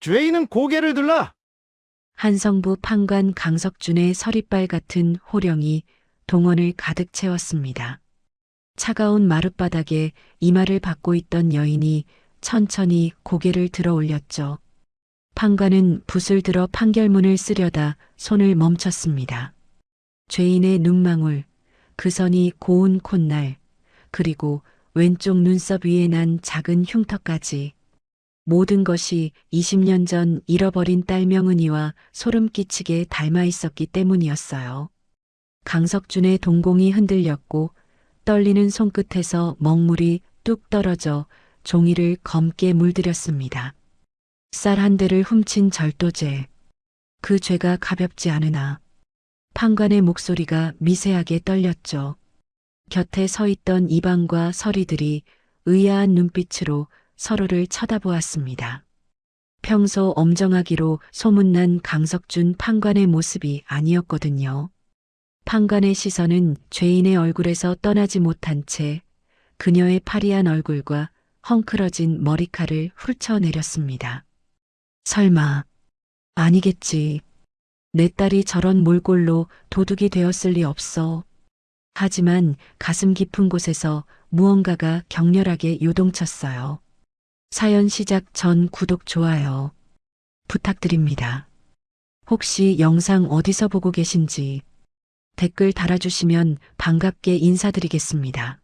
죄인은 고개를 들라. 한성부 판관 강석준의 서리빨 같은 호령이 동원을 가득 채웠습니다. 차가운 마룻바닥에 이마를 받고 있던 여인이 천천히 고개를 들어 올렸죠. 판관은 붓을 들어 판결문을 쓰려다 손을 멈췄습니다. 죄인의 눈망울, 그 선이 고운 콧날, 그리고 왼쪽 눈썹 위에 난 작은 흉터까지 모든 것이 20년 전 잃어버린 딸 명은이와 소름 끼치게 닮아 있었기 때문이었어요. 강석준의 동공이 흔들렸고 떨리는 손끝에서 먹물이 뚝 떨어져 종이를 검게 물들였습니다. 쌀 한 대를 훔친 절도죄. 그 죄가 가볍지 않으나 판관의 목소리가 미세하게 떨렸죠. 곁에 서 있던 이방과 서리들이 의아한 눈빛으로 서로를 쳐다보았습니다. 평소 엄정하기로 소문난 강석준 판관의 모습이 아니었거든요. 판관의 시선은 죄인의 얼굴에서 떠나지 못한 채 그녀의 파리한 얼굴과 헝클어진 머리칼을 훑어내렸습니다. 설마, 아니겠지. 내 딸이 저런 몰골로 도둑이 되었을 리 없어. 하지만 가슴 깊은 곳에서 무언가가 격렬하게 요동쳤어요. 사연 시작 전 구독, 좋아요 부탁드립니다. 혹시 영상 어디서 보고 계신지 댓글 달아주시면 반갑게 인사드리겠습니다.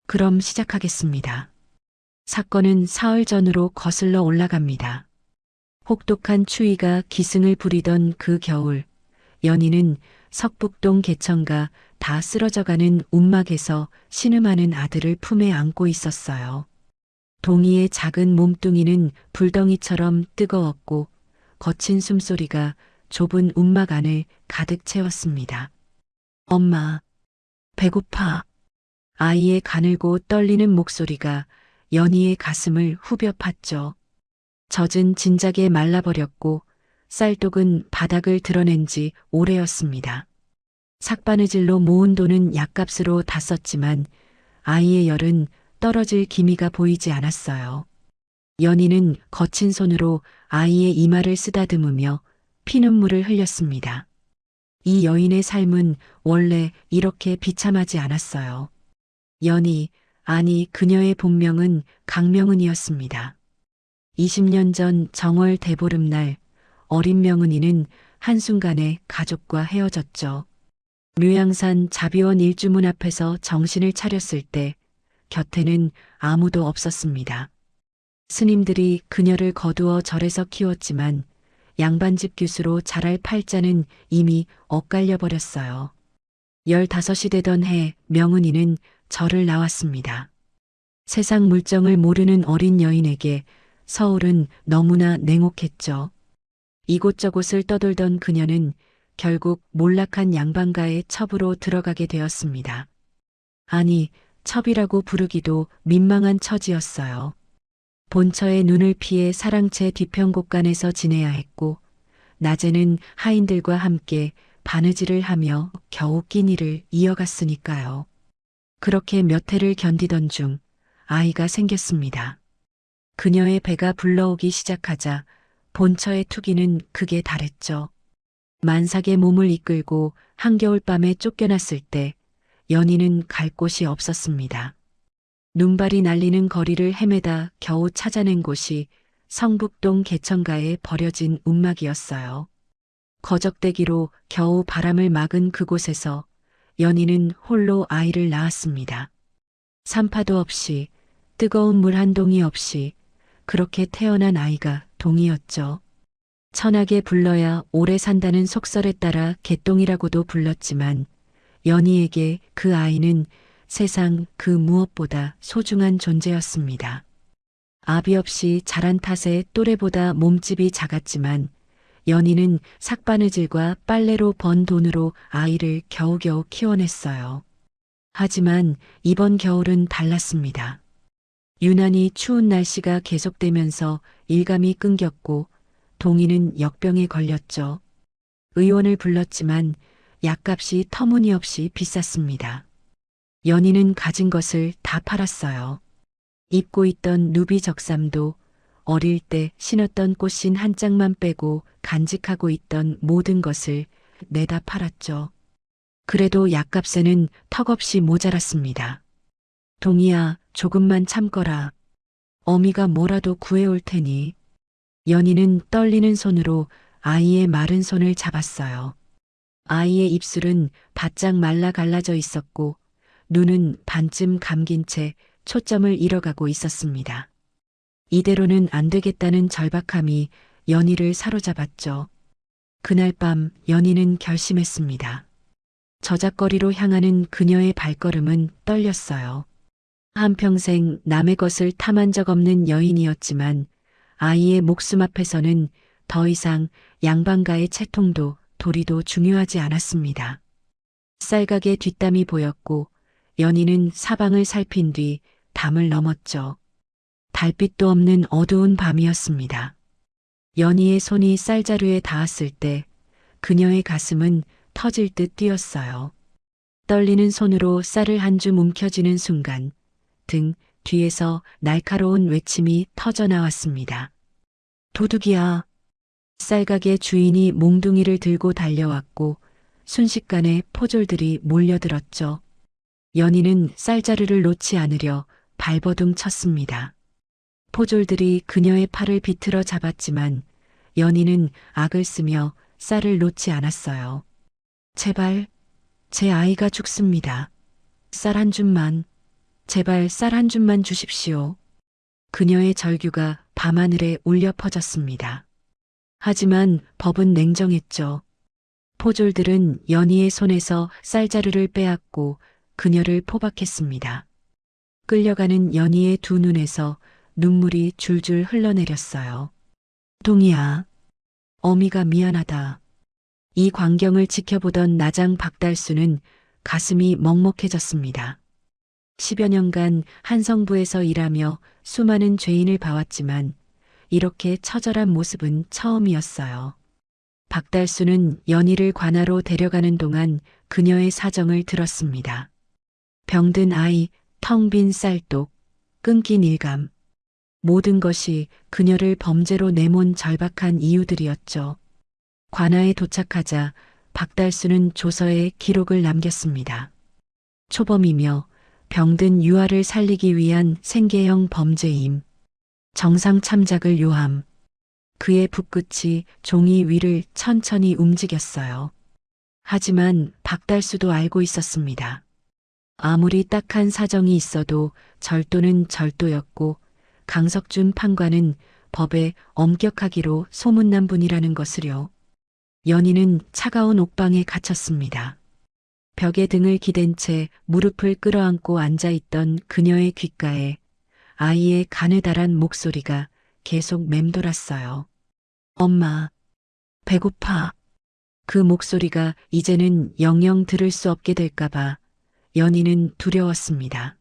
그럼 시작하겠습니다. 사건은 사흘 전으로 거슬러 올라갑니다. 혹독한 추위가 기승을 부리던 그 겨울, 연희는 석북동 개천가 다 쓰러져가는 움막에서 신음하는 아들을 품에 안고 있었어요. 동이의 작은 몸뚱이는 불덩이처럼 뜨거웠고 거친 숨소리가 좁은 움막 안을 가득 채웠습니다. 엄마, 배고파. 아이의 가늘고 떨리는 목소리가 연희의 가슴을 후벼 팠죠. 젖은 진작에 말라버렸고 쌀독은 바닥을 드러낸 지 오래였습니다. 삭바느질로 모은 돈은 약값으로 다 썼지만 아이의 열은 떨어질 기미가 보이지 않았어요. 연희는 거친 손으로 아이의 이마를 쓰다듬으며 피눈물을 흘렸습니다. 이 여인의 삶은 원래 이렇게 비참하지 않았어요. 연희, 아니 그녀의 본명은 강명은이었습니다. 20년 전 정월 대보름날 어린 명은이는 한순간에 가족과 헤어졌죠. 묘양산 자비원 일주문 앞에서 정신을 차렸을 때 곁에는 아무도 없었습니다. 스님들이 그녀를 거두어 절에서 키웠지만 양반집 교수로 자랄 팔자는 이미 엇갈려 버렸어요. 15이 되던 해 명은이는 절을 나왔습니다. 세상 물정을 모르는 어린 여인에게 서울은 너무나 냉혹했죠. 이곳저곳을 떠돌던 그녀는 결국 몰락한 양반가의 첩으로 들어가게 되었습니다. 아니, 첩이라고 부르기도 민망한 처지였어요. 본처의 눈을 피해 사랑채 뒤편곡간에서 지내야 했고, 낮에는 하인들과 함께 바느질을 하며 겨우 끼니를 이어갔으니까요. 그렇게 몇 해를 견디던 중 아이가 생겼습니다. 그녀의 배가 불러오기 시작하자 본처의 투기는 극에 달했죠. 만삭의 몸을 이끌고 한겨울밤에 쫓겨났을 때 연희는 갈 곳이 없었습니다. 눈발이 날리는 거리를 헤매다 겨우 찾아낸 곳이 성북동 개천가에 버려진 움막이었어요. 거적대기로 겨우 바람을 막은 그곳에서 연희는 홀로 아이를 낳았습니다. 산파도 없이 뜨거운 물 한 동이 없이 그렇게 태어난 아이가 동이었죠. 천하게 불러야 오래 산다는 속설에 따라 개똥이라고도 불렀지만 연희에게 그 아이는 세상 그 무엇보다 소중한 존재였습니다. 아비 없이 자란 탓에 또래보다 몸집이 작았지만 연희는 삭바느질과 빨래로 번 돈으로 아이를 겨우겨우 키워냈어요. 하지만 이번 겨울은 달랐습니다. 유난히 추운 날씨가 계속되면서 일감이 끊겼고 동이는 역병에 걸렸죠. 의원을 불렀지만 약값이 터무니없이 비쌌습니다. 연희는 가진 것을 다 팔았어요. 입고 있던 누비 적삼도 어릴 때 신었던 꽃신 한 짝만 빼고 간직하고 있던 모든 것을 내다 팔았죠. 그래도 약값에는 턱없이 모자랐습니다. 동희야, 조금만 참거라. 어미가 뭐라도 구해올 테니. 연희는 떨리는 손으로 아이의 마른 손을 잡았어요. 아이의 입술은 바짝 말라 갈라져 있었고 눈은 반쯤 감긴 채 초점을 잃어가고 있었습니다. 이대로는 안 되겠다는 절박함이 연희를 사로잡았죠. 그날 밤 연희는 결심했습니다. 저작거리로 향하는 그녀의 발걸음은 떨렸어요. 한평생 남의 것을 탐한 적 없는 여인이었지만 아이의 목숨 앞에서는 더 이상 양반가의 채통도 도리도 중요하지 않았습니다. 쌀가게 뒷담이 보였고 연희는 사방을 살핀 뒤 담을 넘었죠. 달빛도 없는 어두운 밤이었습니다. 연희의 손이 쌀자루에 닿았을 때 그녀의 가슴은 터질 듯 뛰었어요. 떨리는 손으로 쌀을 한 줌 움켜쥐는 순간 등 뒤에서 날카로운 외침이 터져 나왔습니다. 도둑이야. 쌀가게 주인이 몽둥이를 들고 달려왔고 순식간에 포졸들이 몰려들었죠. 연희는 쌀자루를 놓지 않으려 발버둥 쳤습니다. 포졸들이 그녀의 팔을 비틀어 잡았지만 연희는 악을 쓰며 쌀을 놓지 않았어요. 제발, 제 아이가 죽습니다. 쌀 한 줌만, 제발 쌀 한 줌만 주십시오. 그녀의 절규가 밤하늘에 울려 퍼졌습니다. 하지만 법은 냉정했죠. 포졸들은 연희의 손에서 쌀자루를 빼앗고 그녀를 포박했습니다. 끌려가는 연희의 두 눈에서 눈물이 줄줄 흘러내렸어요. 동희야, 어미가 미안하다. 이 광경을 지켜보던 나장 박달수는 가슴이 먹먹해졌습니다. 10여 년간 한성부에서 일하며 수많은 죄인을 봐왔지만 이렇게 처절한 모습은 처음이었어요. 박달수는 연희를 관하로 데려가는 동안 그녀의 사정을 들었습니다. 병든 아이, 텅 빈 쌀독, 끊긴 일감. 모든 것이 그녀를 범죄로 내몬 절박한 이유들이었죠. 관아에 도착하자 박달수는 조서에 기록을 남겼습니다. 초범이며 병든 유아를 살리기 위한 생계형 범죄임. 정상 참작을 요함. 그의 붓끝이 종이 위를 천천히 움직였어요. 하지만 박달수도 알고 있었습니다. 아무리 딱한 사정이 있어도 절도는 절도였고 강석준 판관은 법에 엄격하기로 소문난 분이라는 것을요. 연희는 차가운 옥방에 갇혔습니다. 벽에 등을 기댄 채 무릎을 끌어안고 앉아있던 그녀의 귓가에 아이의 가느다란 목소리가 계속 맴돌았어요. 엄마, 배고파. 그 목소리가 이제는 영영 들을 수 없게 될까봐 연희는 두려웠습니다.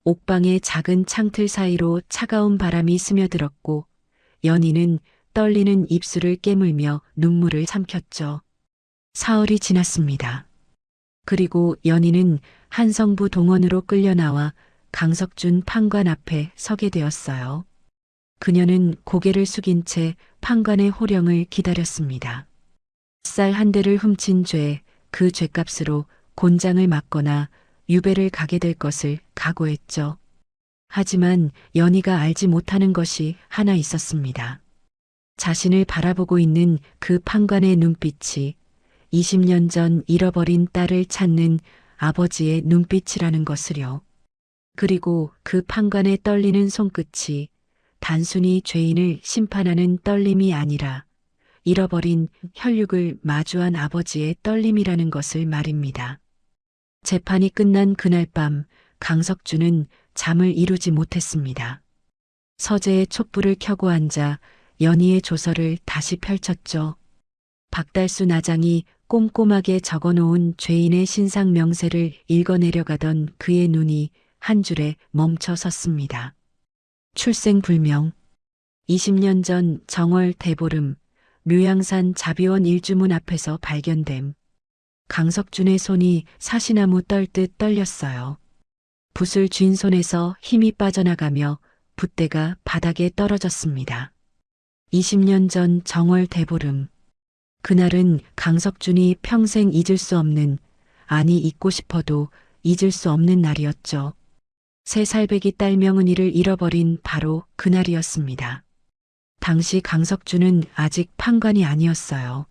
옥방의 작은 창틀 사이로 차가운 바람이 스며들었고 연희는 떨리는 입술을 깨물며 눈물을 삼켰죠. 사흘이 지났습니다. 그리고 연희는 한성부 동원으로 끌려나와 강석준 판관 앞에 서게 되었어요. 그녀는 고개를 숙인 채 판관의 호령을 기다렸습니다. 쌀 한 대를 훔친 죄, 그 죄값으로 곤장을 맞거나 유배를 가게 될 것을 각오했죠. 하지만 연희가 알지 못하는 것이 하나 있었습니다. 자신을 바라보고 있는 그 판관의 눈빛이 20년 전 잃어버린 딸을 찾는 아버지의 눈빛이라는 것을요. 그리고 그 판관의 떨리는 손끝이 단순히 죄인을 심판하는 떨림이 아니라 잃어버린 혈육을 마주한 아버지의 떨림이라는 것을 말입니다. 재판이 끝난 그날 밤 강석준은 잠을 이루지 못했습니다. 서재에 촛불을 켜고 앉아 연희의 조서를 다시 펼쳤죠. 박달수 나장이 꼼꼼하게 적어놓은 죄인의 신상 명세를 읽어내려가던 그의 눈이 한 줄에 멈춰 섰습니다. 출생불명, 20년 전 정월 대보름, 묘양산 자비원 일주문 앞에서 발견됨. 강석준의 손이 사시나무 떨듯 떨렸어요. 붓을 쥔 손에서 힘이 빠져나가며 붓대가 바닥에 떨어졌습니다. 20년 전 정월 대보름. 그날은 강석준이 평생 잊을 수 없는, 아니 잊고 싶어도 잊을 수 없는 날이었죠. 3살배기 딸 명은이를 잃어버린 바로 그날이었습니다. 당시 강석준은 아직 판관이 아니었어요.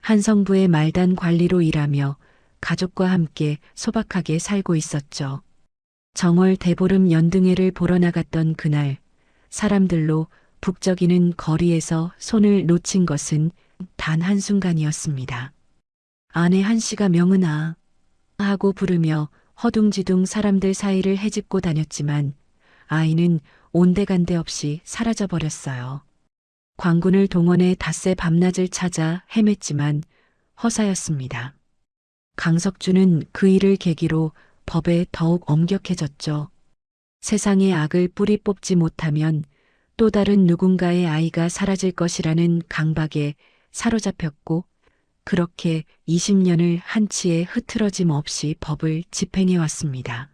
한성부의 말단 관리로 일하며 가족과 함께 소박하게 살고 있었죠. 정월 대보름 연등회를 보러 나갔던 그날, 사람들로 북적이는 거리에서 손을 놓친 것은 단 한순간이었습니다. 아내 한씨가 명은아 하고 부르며 허둥지둥 사람들 사이를 헤집고 다녔지만 아이는 온데간데 없이 사라져버렸어요. 관군을 동원해 닷새 밤낮을 찾아 헤맸지만 허사였습니다. 강석준은 그 일을 계기로 법에 더욱 엄격해졌죠. 세상의 악을 뿌리 뽑지 못하면 또 다른 누군가의 아이가 사라질 것이라는 강박에 사로잡혔고 그렇게 20년을 한치의 흐트러짐 없이 법을 집행해 왔습니다.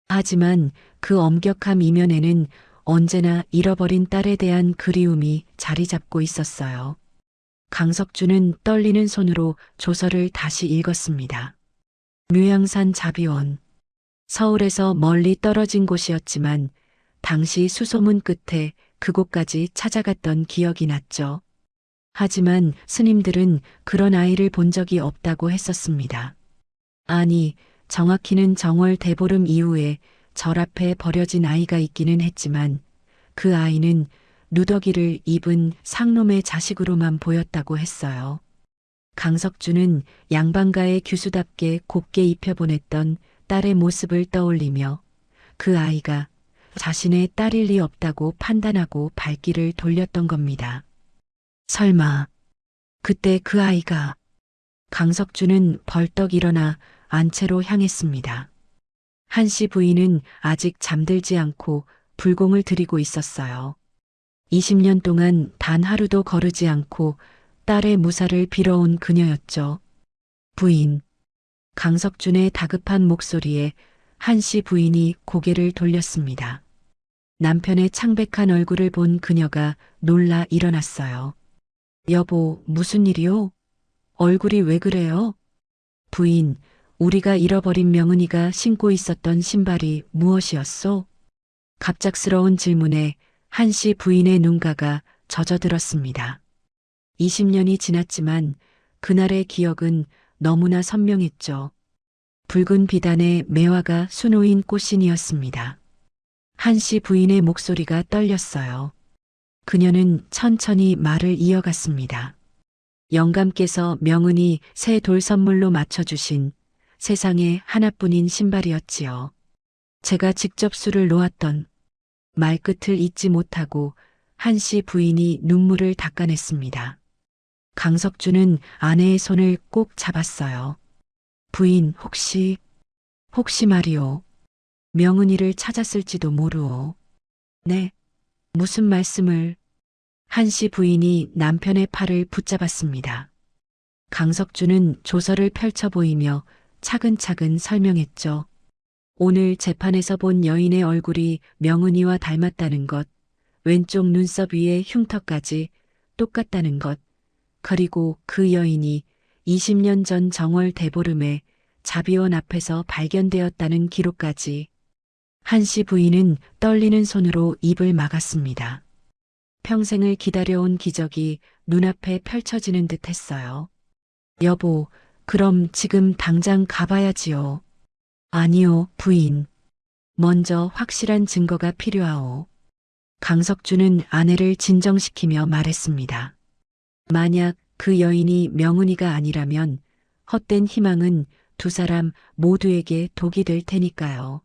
하지만 그 엄격함 이면에는 언제나 잃어버린 딸에 대한 그리움이 자리 잡고 있었어요. 강석준은 떨리는 손으로 조서를 다시 읽었습니다. 묘양산 자비원. 서울에서 멀리 떨어진 곳이었지만 당시 수소문 끝에 그곳까지 찾아갔던 기억이 났죠. 하지만 스님들은 그런 아이를 본 적이 없다고 했었습니다. 아니, 정확히는 정월 대보름 이후에 절 앞에 버려진 아이가 있기는 했지만 그 아이는 누더기를 입은 상놈의 자식으로만 보였다고 했어요. 강석준은 양반가의 규수답게 곱게 입혀보냈던 딸의 모습을 떠올리며 그 아이가 자신의 딸일 리 없다고 판단하고 발길을 돌렸던 겁니다. 설마 그때 그 아이가. 강석준은 벌떡 일어나 안채로 향했습니다. 한씨 부인은 아직 잠들지 않고 불공을 들이고 있었어요. 20년 동안 단 하루도 거르지 않고 딸의 무사를 빌어온 그녀였죠. 부인. 강석준의 다급한 목소리에 한씨 부인이 고개를 돌렸습니다. 남편의 창백한 얼굴을 본 그녀가 놀라 일어났어요. 여보, 무슨 일이요? 얼굴이 왜 그래요? 부인, 우리가 잃어버린 명은이가 신고 있었던 신발이 무엇이었소? 갑작스러운 질문에 한씨 부인의 눈가가 젖어들었습니다. 20년이 지났지만 그날의 기억은 너무나 선명했죠. 붉은 비단에 매화가 수놓인 꽃신이었습니다. 한씨 부인의 목소리가 떨렸어요. 그녀는 천천히 말을 이어갔습니다. 영감께서 명은이 새 돌 선물로 맞춰주신 세상에 하나뿐인 신발이었지요. 제가 직접 수를 놓았던. 말끝을 잇지 못하고 한씨 부인이 눈물을 닦아냈습니다. 강석준은 아내의 손을 꼭 잡았어요. 부인, 혹시 말이오. 명은이를 찾았을지도 모르오. 네, 무슨 말씀을. 한씨 부인이 남편의 팔을 붙잡았습니다. 강석준은 조서를 펼쳐 보이며 차근차근 설명했죠. 오늘 재판에서 본 여인의 얼굴이 명은이와 닮았다는 것, 왼쪽 눈썹 위에 흉터까지 똑같다는 것, 그리고 그 여인이 20년 전 정월 대보름에 자비원 앞에서 발견되었다는 기록까지. 한씨 부인은 떨리는 손으로 입을 막았습니다. 평생을 기다려온 기적이 눈앞에 펼쳐지는 듯 했어요. 여보, 그럼 지금 당장 가봐야지요. 아니요, 부인. 먼저 확실한 증거가 필요하오. 강석준은 아내를 진정시키며 말했습니다. 만약 그 여인이 명은이가 아니라면 헛된 희망은 두 사람 모두에게 독이 될 테니까요.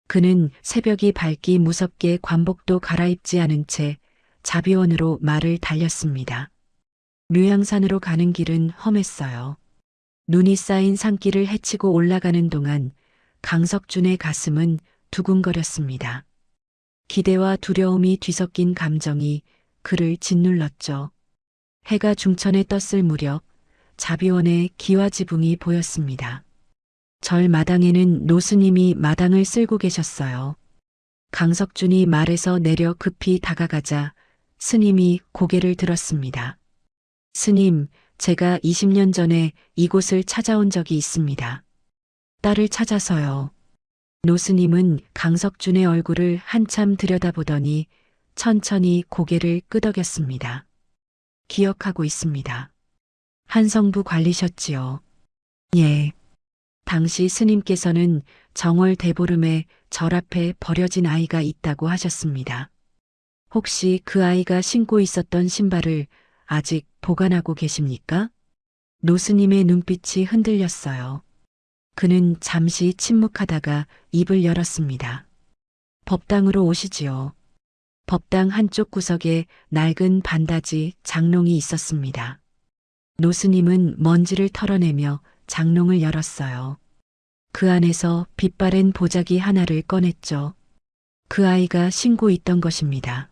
그는 새벽이 밝기 무섭게 관복도 갈아입지 않은 채 자비원으로 말을 달렸습니다. 묘양산으로 가는 길은 험했어요. 눈이 쌓인 산길을 헤치고 올라가는 동안 강석준의 가슴은 두근거렸습니다. 기대와 두려움이 뒤섞인 감정이 그를 짓눌렀죠. 해가 중천에 떴을 무렵 자비원의 기와 지붕이 보였습니다. 절 마당에는 노스님이 마당을 쓸고 계셨어요. 강석준이 말에서 내려 급히 다가가자 스님이 고개를 들었습니다. 스님, 제가 20년 전에 이곳을 찾아온 적이 있습니다. 딸을 찾아서요. 노스님은 강석준의 얼굴을 한참 들여다보더니 천천히 고개를 끄덕였습니다. 기억하고 있습니다. 한성부 관리셨지요. 예. 당시 스님께서는 정월 대보름에 절 앞에 버려진 아이가 있다고 하셨습니다. 혹시 그 아이가 신고 있었던 신발을 아직 보관하고 계십니까? 노스님의 눈빛이 흔들렸어요. 그는 잠시 침묵하다가 입을 열었습니다. 법당으로 오시지요. 법당 한쪽 구석에 낡은 반다지 장롱이 있었습니다. 노스님은 먼지를 털어내며 장롱을 열었어요. 그 안에서 빛바랜 보자기 하나를 꺼냈죠. 그 아이가 신고 있던 것입니다.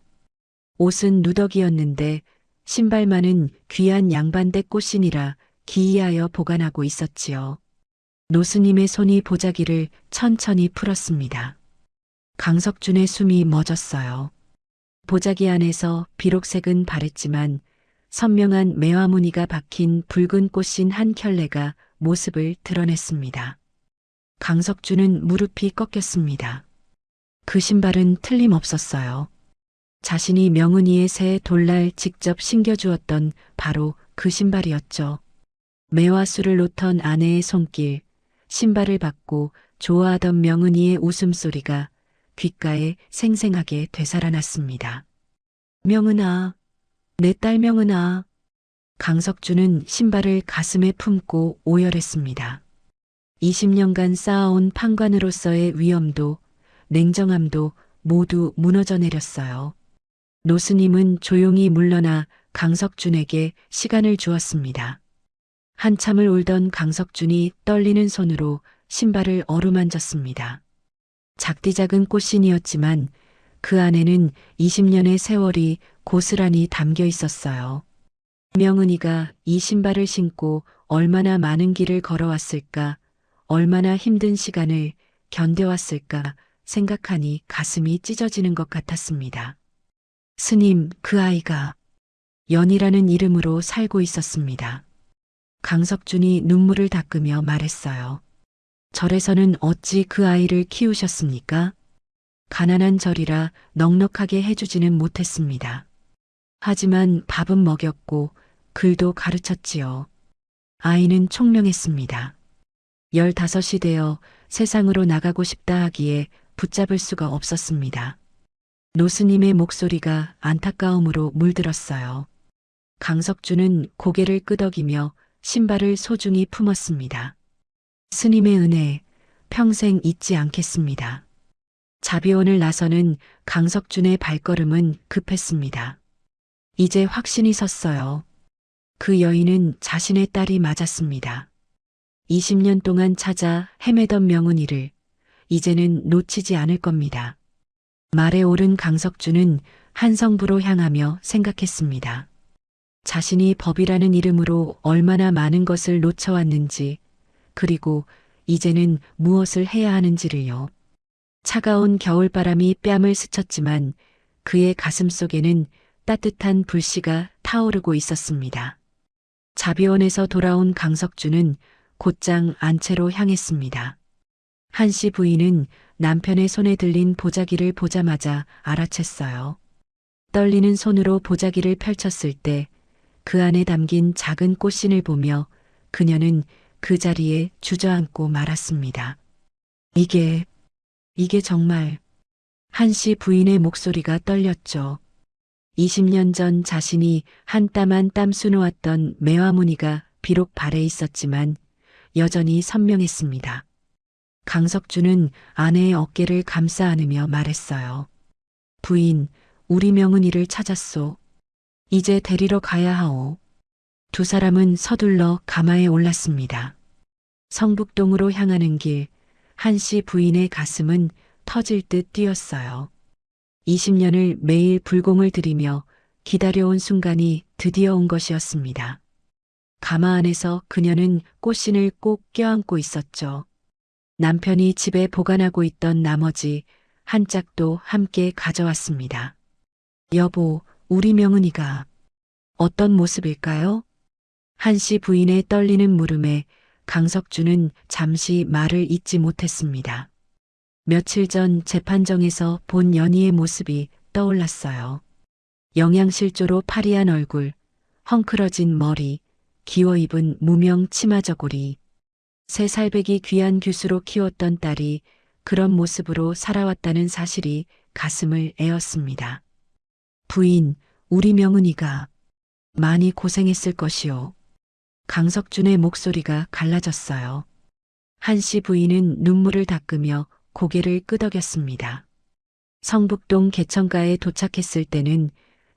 옷은 누더기였는데 신발만은 귀한 양반대 꽃신이라 기이하여 보관하고 있었지요. 노스님의 손이 보자기를 천천히 풀었습니다. 강석준의 숨이 멎었어요. 보자기 안에서 비록 색은 바랬지만 선명한 매화무늬가 박힌 붉은 꽃신 한 켤레가 모습을 드러냈습니다. 강석준은 무릎이 꺾였습니다. 그 신발은 틀림없었어요. 자신이 명은이의 새 돌날 직접 신겨주었던 바로 그 신발이었죠. 매화수를 놓던 아내의 손길, 신발을 받고 좋아하던 명은이의 웃음소리가 귓가에 생생하게 되살아났습니다. 명은아, 내 딸 명은아. 강석준은 신발을 가슴에 품고 오열했습니다. 20년간 쌓아온 판관으로서의 위엄도 냉정함도 모두 무너져 내렸어요. 노스님은 조용히 물러나 강석준에게 시간을 주었습니다. 한참을 울던 강석준이 떨리는 손으로 신발을 어루만졌습니다. 작디 작은 꽃신이었지만 그 안에는 20년의 세월이 고스란히 담겨 있었어요. 명은이가 이 신발을 신고 얼마나 많은 길을 걸어왔을까, 얼마나 힘든 시간을 견뎌왔을까 생각하니 가슴이 찢어지는 것 같았습니다. 스님, 그 아이가 연이라는 이름으로 살고 있었습니다. 강석준이 눈물을 닦으며 말했어요. 절에서는 어찌 그 아이를 키우셨습니까? 가난한 절이라 넉넉하게 해주지는 못했습니다. 하지만 밥은 먹였고 글도 가르쳤지요. 아이는 총명했습니다. 15이 되어 세상으로 나가고 싶다 하기에 붙잡을 수가 없었습니다. 노스님의 목소리가 안타까움으로 물들었어요. 강석준은 고개를 끄덕이며 신발을 소중히 품었습니다. 스님의 은혜, 평생 잊지 않겠습니다. 자비원을 나서는 강석준의 발걸음은 급했습니다. 이제 확신이 섰어요. 그 여인은 자신의 딸이 맞았습니다. 20년 동안 찾아 헤매던 명은이를 이제는 놓치지 않을 겁니다. 말에 오른 강석준은 한성부로 향하며 생각했습니다. 자신이 법이라는 이름으로 얼마나 많은 것을 놓쳐왔는지, 그리고 이제는 무엇을 해야 하는지를요. 차가운 겨울바람이 뺨을 스쳤지만 그의 가슴 속에는 따뜻한 불씨가 타오르고 있었습니다. 자비원에서 돌아온 강석준은 곧장 안채로 향했습니다. 한씨 부인은 남편의 손에 들린 보자기를 보자마자 알아챘어요. 떨리는 손으로 보자기를 펼쳤을 때 그 안에 담긴 작은 꽃신을 보며 그녀는 그 자리에 주저앉고 말았습니다. 이게 정말. 한씨 부인의 목소리가 떨렸죠. 20년 전 자신이 한 땀 한 땀 수놓았던 매화무늬가 비록 발에 있었지만 여전히 선명했습니다. 강석준은 아내의 어깨를 감싸 안으며 말했어요. 부인, 우리 명은이를 찾았소. 이제 데리러 가야 하오. 두 사람은 서둘러 가마에 올랐습니다. 성북동으로 향하는 길, 한씨 부인의 가슴은 터질 듯 뛰었어요. 20년을 매일 불공을 들이며 기다려온 순간이 드디어 온 것이었습니다. 가마 안에서 그녀는 꽃신을 꼭 껴안고 있었죠. 남편이 집에 보관하고 있던 나머지 한 짝도 함께 가져왔습니다. 여보, 우리 명은이가 어떤 모습일까요? 한씨 부인의 떨리는 물음에 강석주는 잠시 말을 잇지 못했습니다. 며칠 전 재판정에서 본 연희의 모습이 떠올랐어요. 영양실조로 파리한 얼굴, 헝클어진 머리, 기워 입은 무명 치마저고리. 새 살배기 귀한 규수로 키웠던 딸이 그런 모습으로 살아왔다는 사실이 가슴을 에었습니다. 부인, 우리 명은이가 많이 고생했을 것이오. 강석준의 목소리가 갈라졌어요. 한씨 부인은 눈물을 닦으며 고개를 끄덕였습니다. 성북동 개천가에 도착했을 때는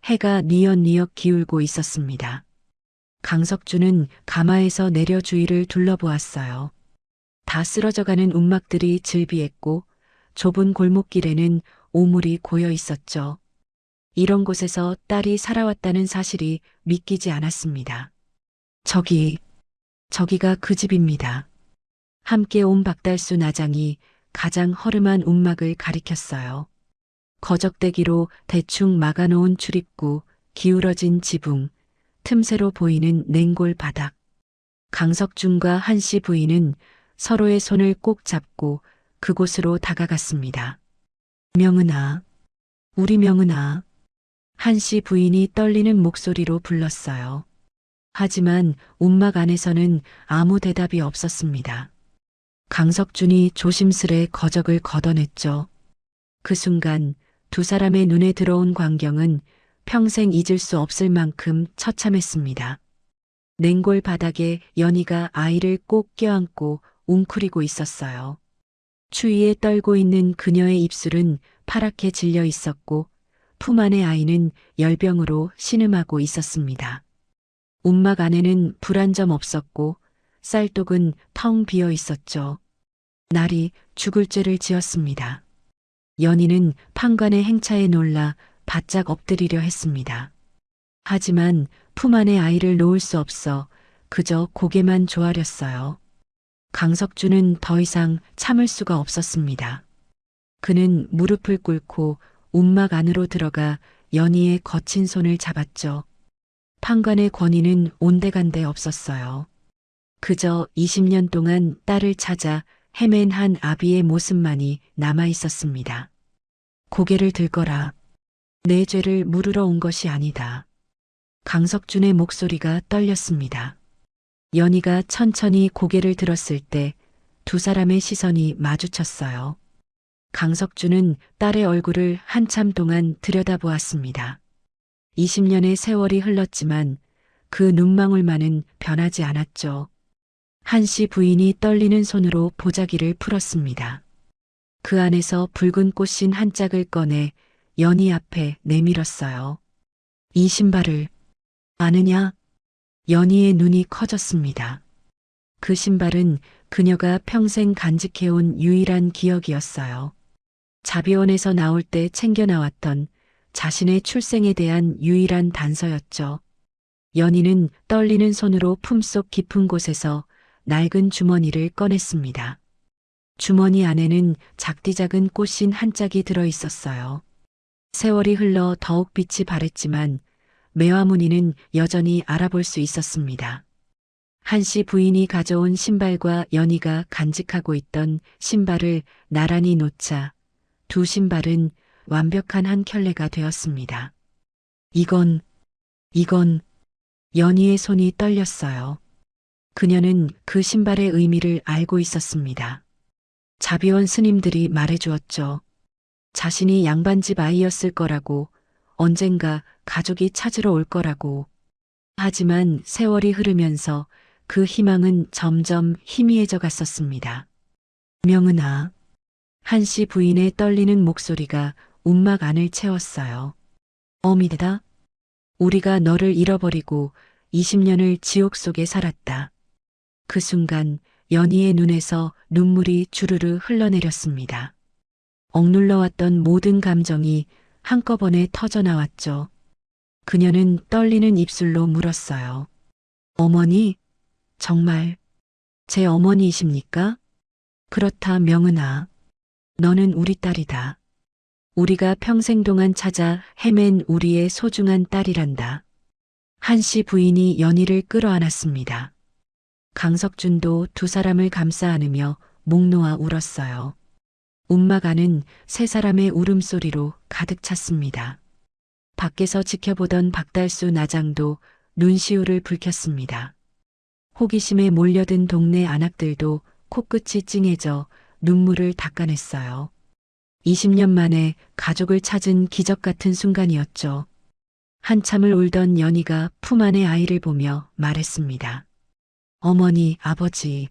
해가 뉘엿뉘엿 기울고 있었습니다. 강석준은 가마에서 내려 주위를 둘러보았어요. 다 쓰러져가는 움막들이 즐비했고 좁은 골목길에는 오물이 고여 있었죠. 이런 곳에서 딸이 살아왔다는 사실이 믿기지 않았습니다. 저기가 그 집입니다. 함께 온 박달수 나장이 가장 허름한 움막을 가리켰어요. 거적대기로 대충 막아놓은 출입구, 기울어진 지붕, 틈새로 보이는 냉골 바닥. 강석준과 한씨 부인은 서로의 손을 꼭 잡고 그곳으로 다가갔습니다. 명은아, 우리 명은아. 한씨 부인이 떨리는 목소리로 불렀어요. 하지만 움막 안에서는 아무 대답이 없었습니다. 강석준이 조심스레 거적을 걷어냈죠. 그 순간 두 사람의 눈에 들어온 광경은 평생 잊을 수 없을 만큼 처참했습니다. 냉골 바닥에 연희가 아이를 꼭 껴안고 웅크리고 있었어요. 추위에 떨고 있는 그녀의 입술은 파랗게 질려 있었고 품 안의 아이는 열병으로 신음하고 있었습니다. 움막 안에는 불 한 점 없었고 쌀독은 텅 비어 있었죠. 날이 죽을 죄를 지었습니다. 연희는 판관의 행차에 놀라 바짝 엎드리려 했습니다. 하지만 품 안에 아이를 놓을 수 없어 그저 고개만 조아렸어요. 강석준은 더 이상 참을 수가 없었습니다. 그는 무릎을 꿇고 움막 안으로 들어가 연희의 거친 손을 잡았죠. 판관의 권위는 온데간데 없었어요. 그저 20년 동안 딸을 찾아 헤맨 한 아비의 모습만이 남아 있었습니다. 고개를 들거라. 내 죄를 물으러 온 것이 아니다. 강석준의 목소리가 떨렸습니다. 연희가 천천히 고개를 들었을 때 두 사람의 시선이 마주쳤어요. 강석준은 딸의 얼굴을 한참 동안 들여다보았습니다. 20년의 세월이 흘렀지만 그 눈망울만은 변하지 않았죠. 한씨 부인이 떨리는 손으로 보자기를 풀었습니다. 그 안에서 붉은 꽃신 한 짝을 꺼내 연희 앞에 내밀었어요. 이 신발을 아느냐? 연희의 눈이 커졌습니다. 그 신발은 그녀가 평생 간직해온 유일한 기억이었어요. 자비원에서 나올 때 챙겨 나왔던 자신의 출생에 대한 유일한 단서였죠. 연희는 떨리는 손으로 품속 깊은 곳에서 낡은 주머니를 꺼냈습니다. 주머니 안에는 작디작은 꽃신 한 짝이 들어 있었어요. 세월이 흘러 더욱 빛이 바랬지만 매화무늬는 여전히 알아볼 수 있었습니다. 한씨 부인이 가져온 신발과 연희가 간직하고 있던 신발을 나란히 놓자 두 신발은 완벽한 한 켤레가 되었습니다. 이건 연희의 손이 떨렸어요. 그녀는 그 신발의 의미를 알고 있었습니다. 자비원 스님들이 말해주었죠. 자신이 양반집 아이였을 거라고, 언젠가 가족이 찾으러 올 거라고. 하지만 세월이 흐르면서 그 희망은 점점 희미해져 갔었습니다. 명은아. 한씨 부인의 떨리는 목소리가 움막 안을 채웠어요. 어미다. 우리가 너를 잃어버리고 20년을 지옥 속에 살았다. 그 순간 연희의 눈에서 눈물이 주르르 흘러내렸습니다. 억눌러왔던 모든 감정이 한꺼번에 터져나왔죠. 그녀는 떨리는 입술로 물었어요. 어머니, 정말 제 어머니이십니까? 그렇다 명은아. 너는 우리 딸이다. 우리가 평생 동안 찾아 헤맨 우리의 소중한 딸이란다. 한씨 부인이 연희를 끌어안았습니다. 강석준도 두 사람을 감싸 안으며 목 놓아 울었어요. 움막 안은 세 사람의 울음소리로 가득 찼습니다. 밖에서 지켜보던 박달수 나장도 눈시울을 붉혔습니다. 호기심에 몰려든 동네 안악들도 코끝이 찡해져 눈물을 닦아냈어요. 20년 만에 가족을 찾은 기적 같은 순간이었죠. 한참을 울던 연희가 품 안의 아이를 보며 말했습니다. 어머니, 아버지,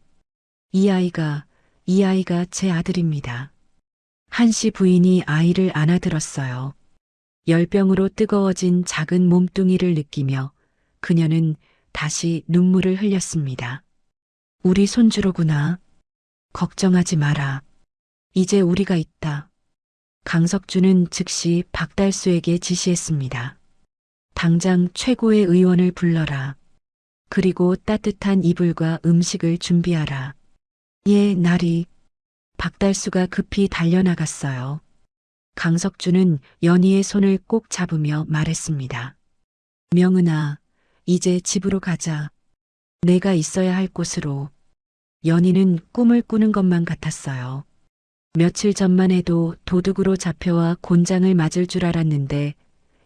이 아이가 제 아들입니다. 한씨 부인이 아이를 안아들었어요. 열병으로 뜨거워진 작은 몸뚱이를 느끼며 그녀는 다시 눈물을 흘렸습니다. 우리 손주로구나. 걱정하지 마라. 이제 우리가 있다. 강석준은 즉시 박달수에게 지시했습니다. 당장 최고의 의원을 불러라. 그리고 따뜻한 이불과 음식을 준비하라. 예, 나리. 박달수가 급히 달려나갔어요. 강석준은 연희의 손을 꼭 잡으며 말했습니다. 명은아, 이제 집으로 가자. 내가 있어야 할 곳으로. 연희는 꿈을 꾸는 것만 같았어요. 며칠 전만 해도 도둑으로 잡혀와 곤장을 맞을 줄 알았는데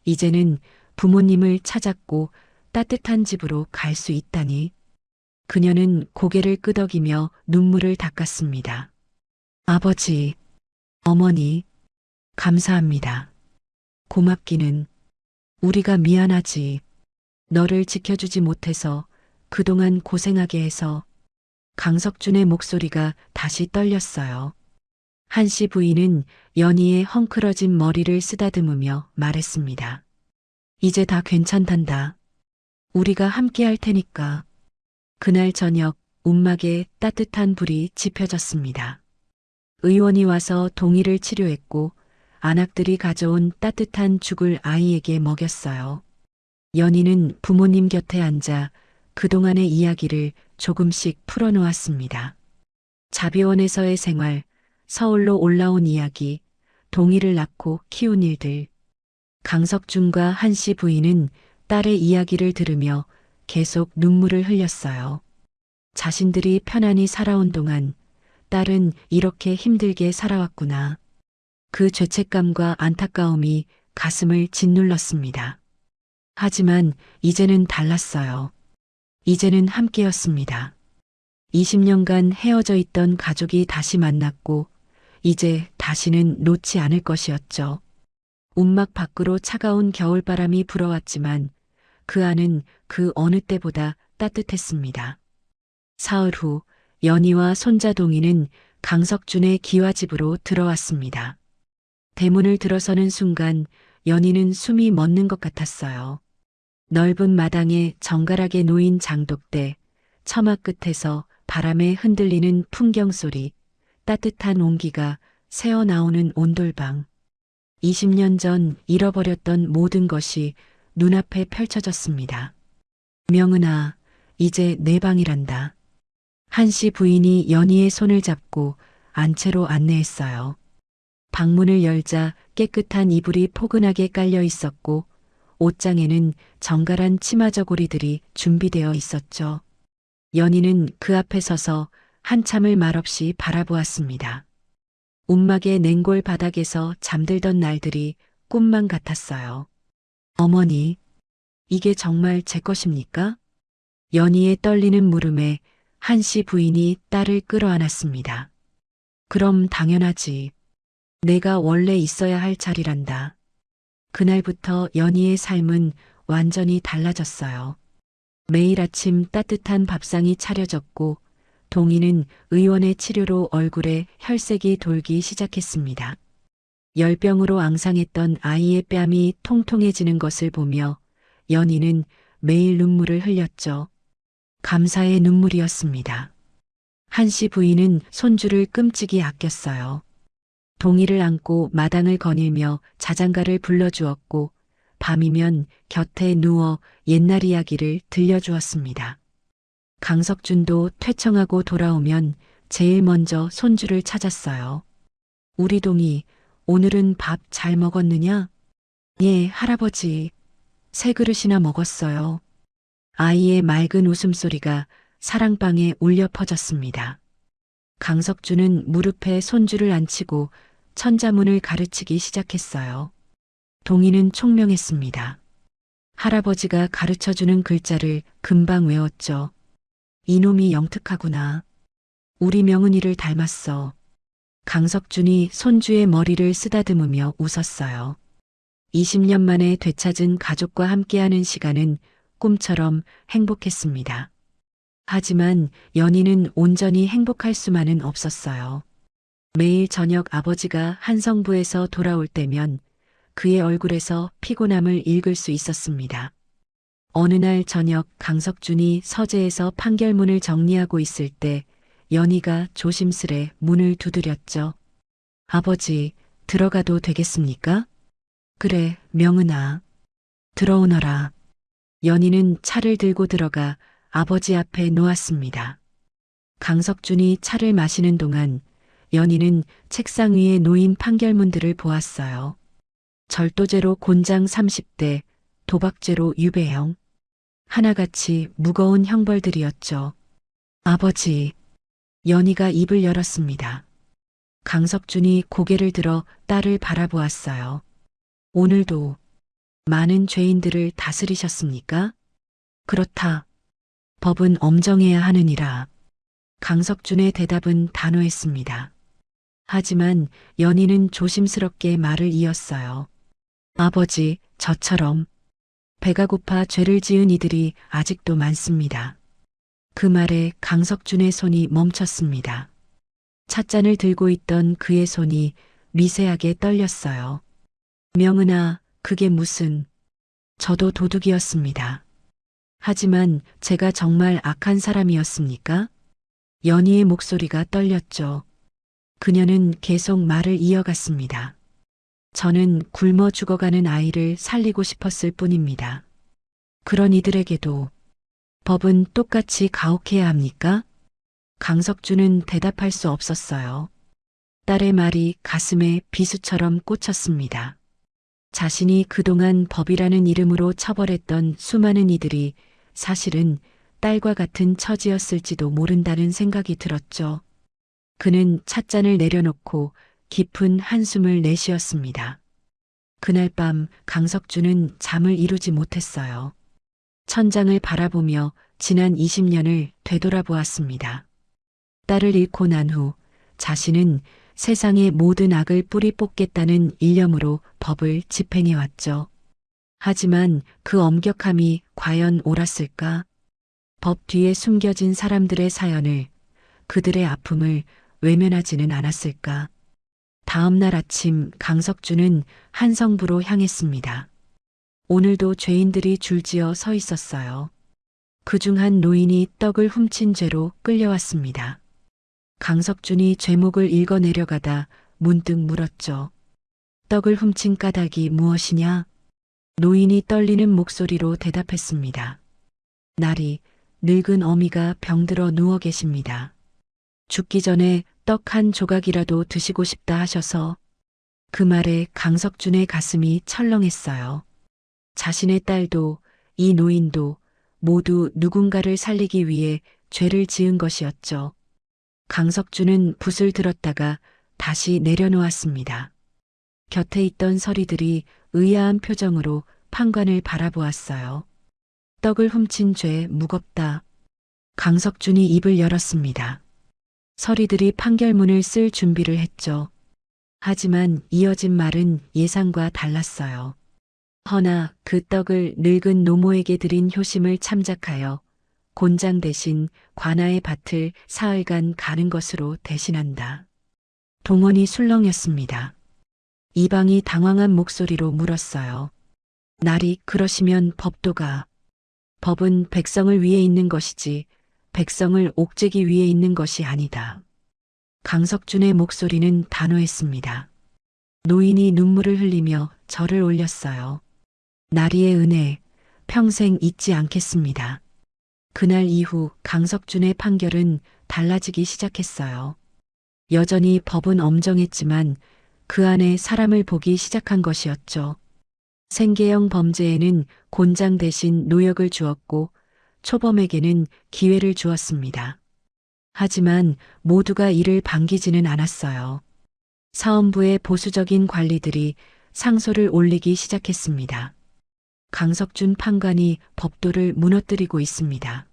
이제는 부모님을 찾았고 따뜻한 집으로 갈 수 있다니. 그녀는 고개를 끄덕이며 눈물을 닦았습니다. 아버지, 어머니, 감사합니다. 고맙기는. 우리가 미안하지. 너를 지켜주지 못해서 그동안 고생하게 해서. 강석준의 목소리가 다시 떨렸어요. 한씨 부인은 연희의 헝클어진 머리를 쓰다듬으며 말했습니다. 이제 다 괜찮단다. 우리가 함께 할 테니까. 그날 저녁 움막에 따뜻한 불이 지펴졌습니다. 의원이 와서 동희를 치료했고 안악들이 가져온 따뜻한 죽을 아이에게 먹였어요. 연희는 부모님 곁에 앉아 그동안의 이야기를 조금씩 풀어놓았습니다. 자비원에서의 생활, 서울로 올라온 이야기, 동희를 낳고 키운 일들. 강석준과 한씨 부인은 딸의 이야기를 들으며 계속 눈물을 흘렸어요. 자신들이 편안히 살아온 동안 딸은 이렇게 힘들게 살아왔구나. 그 죄책감과 안타까움이 가슴을 짓눌렀습니다. 하지만 이제는 달랐어요. 이제는 함께였습니다. 20년간 헤어져 있던 가족이 다시 만났고 이제 다시는 놓지 않을 것이었죠. 움막 밖으로 차가운 겨울바람이 불어왔지만 그 안은 그 어느 때보다 따뜻했습니다. 사흘 후 연희와 손자 동희는 강석준의 기와집으로 들어왔습니다. 대문을 들어서는 순간 연희는 숨이 멎는 것 같았어요. 넓은 마당에 정갈하게 놓인 장독대, 처마 끝에서 바람에 흔들리는 풍경 소리, 따뜻한 온기가 새어나오는 온돌방. 20년 전 잃어버렸던 모든 것이 눈앞에 펼쳐졌습니다. 명은아, 이제 내 방이란다. 한씨 부인이 연희의 손을 잡고 안채로 안내했어요. 방문을 열자 깨끗한 이불이 포근하게 깔려 있었고 옷장에는 정갈한 치마 저고리들이 준비되어 있었죠. 연희는 그 앞에 서서 한참을 말없이 바라보았습니다. 움막의 냉골 바닥에서 잠들던 날들이 꿈만 같았어요. 어머니, 이게 정말 제 것입니까? 연희의 떨리는 물음에 한씨 부인이 딸을 끌어안았습니다. 그럼 당연하지. 내가 원래 있어야 할 자리란다. 그날부터 연희의 삶은 완전히 달라졌어요. 매일 아침 따뜻한 밥상이 차려졌고 동희는 의원의 치료로 얼굴에 혈색이 돌기 시작했습니다. 열병으로 앙상했던 아이의 뺨이 통통해지는 것을 보며 연희는 매일 눈물을 흘렸죠. 감사의 눈물이었습니다. 한씨 부인은 손주를 끔찍이 아꼈어요. 동희를 안고 마당을 거닐며 자장가를 불러주었고 밤이면 곁에 누워 옛날 이야기를 들려주었습니다. 강석준도 퇴청하고 돌아오면 제일 먼저 손주를 찾았어요. 우리 동희, 오늘은 밥 잘 먹었느냐? 예, 할아버지. 세 그릇이나 먹었어요. 아이의 맑은 웃음소리가 사랑방에 울려 퍼졌습니다. 강석주는 무릎에 손주를 앉히고 천자문을 가르치기 시작했어요. 동이는 총명했습니다. 할아버지가 가르쳐주는 글자를 금방 외웠죠. 이놈이 영특하구나. 우리 명은이를 닮았어. 강석준이 손주의 머리를 쓰다듬으며 웃었어요. 20년 만에 되찾은 가족과 함께하는 시간은 꿈처럼 행복했습니다. 하지만 연희는 온전히 행복할 수만은 없었어요. 매일 저녁 아버지가 한성부에서 돌아올 때면 그의 얼굴에서 피곤함을 읽을 수 있었습니다. 어느 날 저녁 강석준이 서재에서 판결문을 정리하고 있을 때 연희가 조심스레 문을 두드렸죠. 아버지, 들어가도 되겠습니까? 그래, 명은아. 들어오너라. 연희는 차를 들고 들어가 아버지 앞에 놓았습니다. 강석준이 차를 마시는 동안 연희는 책상 위에 놓인 판결문들을 보았어요. 절도죄로 곤장 30대, 도박죄로 유배형. 하나같이 무거운 형벌들이었죠. 아버지. 연희가 입을 열었습니다. 강석준이 고개를 들어 딸을 바라보았어요. 오늘도 많은 죄인들을 다스리셨습니까? 그렇다. 법은 엄정해야 하느니라. 강석준의 대답은 단호했습니다. 하지만 연희는 조심스럽게 말을 이었어요. 아버지, 저처럼 배가 고파 죄를 지은 이들이 아직도 많습니다. 그 말에 강석준의 손이 멈췄습니다. 찻잔을 들고 있던 그의 손이 미세하게 떨렸어요. 명은아, 그게 무슨... 저도 도둑이었습니다. 하지만 제가 정말 악한 사람이었습니까? 연희의 목소리가 떨렸죠. 그녀는 계속 말을 이어갔습니다. 저는 굶어 죽어가는 아이를 살리고 싶었을 뿐입니다. 그런 이들에게도 법은 똑같이 가혹해야 합니까? 강석준은 대답할 수 없었어요. 딸의 말이 가슴에 비수처럼 꽂혔습니다. 자신이 그동안 법이라는 이름으로 처벌했던 수많은 이들이 사실은 딸과 같은 처지였을지도 모른다는 생각이 들었죠. 그는 찻잔을 내려놓고 깊은 한숨을 내쉬었습니다. 그날 밤 강석준은 잠을 이루지 못했어요. 천장을 바라보며 지난 20년을 되돌아보았습니다. 딸을 잃고 난 후 자신은 세상의 모든 악을 뿌리 뽑겠다는 일념으로 법을 집행해왔죠. 하지만 그 엄격함이 과연 옳았을까? 법 뒤에 숨겨진 사람들의 사연을, 그들의 아픔을 외면하지는 않았을까? 다음 날 아침 강석준은 한성부로 향했습니다. 오늘도 죄인들이 줄지어 서 있었어요. 그중 한 노인이 떡을 훔친 죄로 끌려왔습니다. 강석준이 죄목을 읽어 내려가다 문득 물었죠. 떡을 훔친 까닭이 무엇이냐? 노인이 떨리는 목소리로 대답했습니다. 날이 늙은 어미가 병들어 누워 계십니다. 죽기 전에 떡 한 조각이라도 드시고 싶다 하셔서. 그 말에 강석준의 가슴이 철렁했어요. 자신의 딸도 이 노인도 모두 누군가를 살리기 위해 죄를 지은 것이었죠. 강석준은 붓을 들었다가 다시 내려놓았습니다. 곁에 있던 서리들이 의아한 표정으로 판관을 바라보았어요. 떡을 훔친 죄 무겁다. 강석준이 입을 열었습니다. 서리들이 판결문을 쓸 준비를 했죠. 하지만 이어진 말은 예상과 달랐어요. 허나 그 떡을 늙은 노모에게 드린 효심을 참작하여 곤장 대신 관아의 밭을 사흘간 가는 것으로 대신한다. 동원이 술렁였습니다. 이방이 당황한 목소리로 물었어요. 날이 그러시면 법도가. 법은 백성을 위해 있는 것이지 백성을 옥죄기 위해 있는 것이 아니다. 강석준의 목소리는 단호했습니다. 노인이 눈물을 흘리며 절을 올렸어요. 나리의 은혜 평생 잊지 않겠습니다. 그날 이후 강석준의 판결은 달라지기 시작했어요. 여전히 법은 엄정했지만 그 안에 사람을 보기 시작한 것이었죠. 생계형 범죄에는 곤장 대신 노역을 주었고 초범에게는 기회를 주었습니다. 하지만 모두가 이를 반기지는 않았어요. 사헌부의 보수적인 관리들이 상소를 올리기 시작했습니다. 강석준 판관이 법도를 무너뜨리고 있습니다.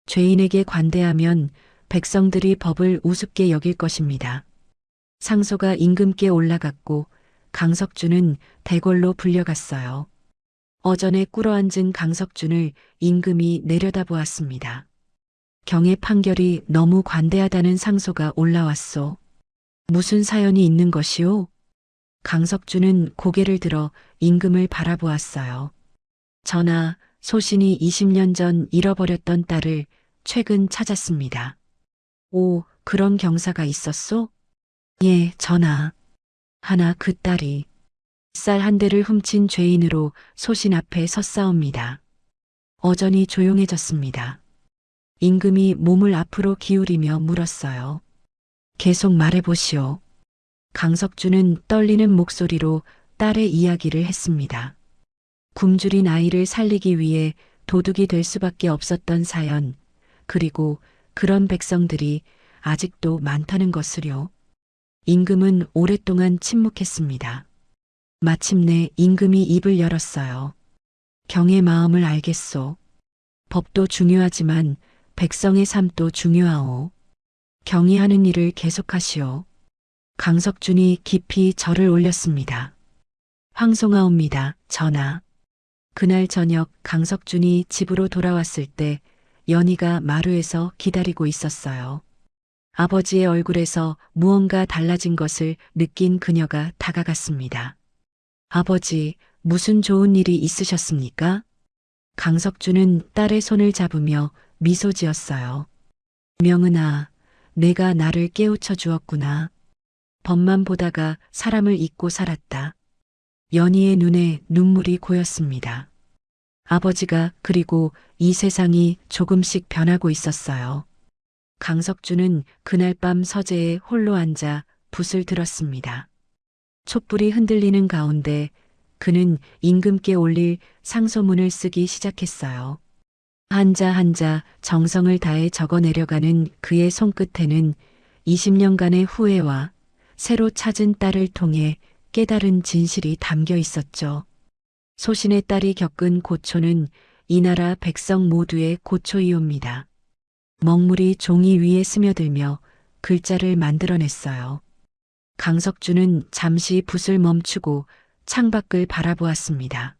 죄인에게 관대하면 백성들이 법을 우습게 여길 것입니다. 상소가 임금께 올라갔고 강석준은 대궐로 불려갔어요. 어전에 꿇어앉은 강석준을 임금이 내려다보았습니다. 경의 판결이 너무 관대하다는 상소가 올라왔소. 무슨 사연이 있는 것이오? 강석준은 고개를 들어 임금을 바라보았어요. 전하, 소신이 20년 전 잃어버렸던 딸을 최근 찾았습니다. 오, 그런 경사가 있었소? 예, 전하. 하나 그 딸이 쌀 한 대를 훔친 죄인으로 소신 앞에 섰사옵니다. 어전이 조용해졌습니다. 임금이 몸을 앞으로 기울이며 물었어요. 계속 말해보시오. 강석준은 떨리는 목소리로 딸의 이야기를 했습니다. 굶주린 아이를 살리기 위해 도둑이 될 수밖에 없었던 사연, 그리고 그런 백성들이 아직도 많다는 것을요. 임금은 오랫동안 침묵했습니다. 마침내 임금이 입을 열었어요. 경의 마음을 알겠소. 법도 중요하지만 백성의 삶도 중요하오. 경이 하는 일을 계속하시오. 강석준이 깊이 절을 올렸습니다. 황송하옵니다, 전하. 그날 저녁 강석준이 집으로 돌아왔을 때 연희가 마루에서 기다리고 있었어요. 아버지의 얼굴에서 무언가 달라진 것을 느낀 그녀가 다가갔습니다. 아버지, 무슨 좋은 일이 있으셨습니까? 강석준은 딸의 손을 잡으며 미소 지었어요. 명은아, 내가 나를 깨우쳐 주었구나. 법만 보다가 사람을 잊고 살았다. 연희의 눈에 눈물이 고였습니다. 아버지가 그리고 이 세상이 조금씩 변하고 있었어요. 강석준은 그날 밤 서재에 홀로 앉아 붓을 들었습니다. 촛불이 흔들리는 가운데 그는 임금께 올릴 상소문을 쓰기 시작했어요. 한자 한자 정성을 다해 적어 내려가는 그의 손끝에는 20년간의 후회와 새로 찾은 딸을 통해 깨달은 진실이 담겨 있었죠. 소신의 딸이 겪은 고초는 이 나라 백성 모두의 고초이옵니다. 먹물이 종이 위에 스며들며 글자를 만들어냈어요. 강석준은 잠시 붓을 멈추고 창밖을 바라보았습니다.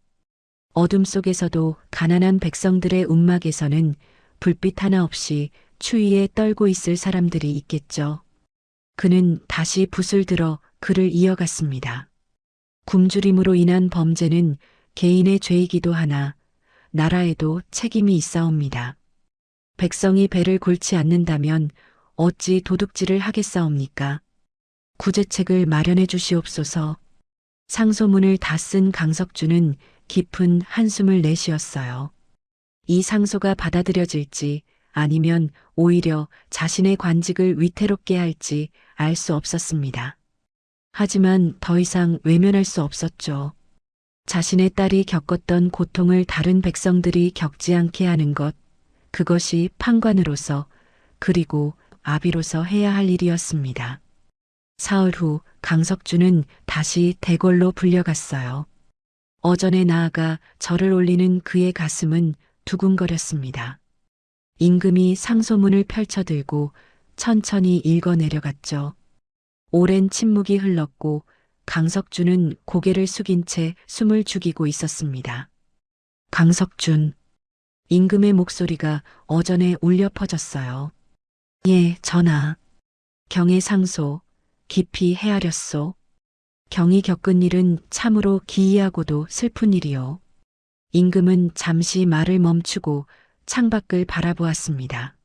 어둠 속에서도 가난한 백성들의 움막에서는 불빛 하나 없이 추위에 떨고 있을 사람들이 있겠죠. 그는 다시 붓을 들어 글을 이어갔습니다. 굶주림으로 인한 범죄는 개인의 죄이기도 하나 나라에도 책임이 있사옵니다. 백성이 배를 골치 않는다면 어찌 도둑질을 하겠사옵니까? 구제책을 마련해 주시옵소서. 상소문을 다 쓴 강석준은 깊은 한숨을 내쉬었어요. 이 상소가 받아들여질지 아니면 오히려 자신의 관직을 위태롭게 할지 알 수 없었습니다. 하지만 더 이상 외면할 수 없었죠. 자신의 딸이 겪었던 고통을 다른 백성들이 겪지 않게 하는 것, 그것이 판관으로서 그리고 아비로서 해야 할 일이었습니다. 사흘 후 강석준은 다시 대궐로 불려갔어요. 어전에 나아가 절을 올리는 그의 가슴은 두근거렸습니다. 임금이 상소문을 펼쳐들고 천천히 읽어 내려갔죠. 오랜 침묵이 흘렀고 강석준은 고개를 숙인 채 숨을 죽이고 있었습니다. 강석준. 임금의 목소리가 어전에 울려 퍼졌어요. 예, 전하. 경의 상소, 깊이 헤아렸소. 경이 겪은 일은 참으로 기이하고도 슬픈 일이요. 임금은 잠시 말을 멈추고 창밖을 바라보았습니다.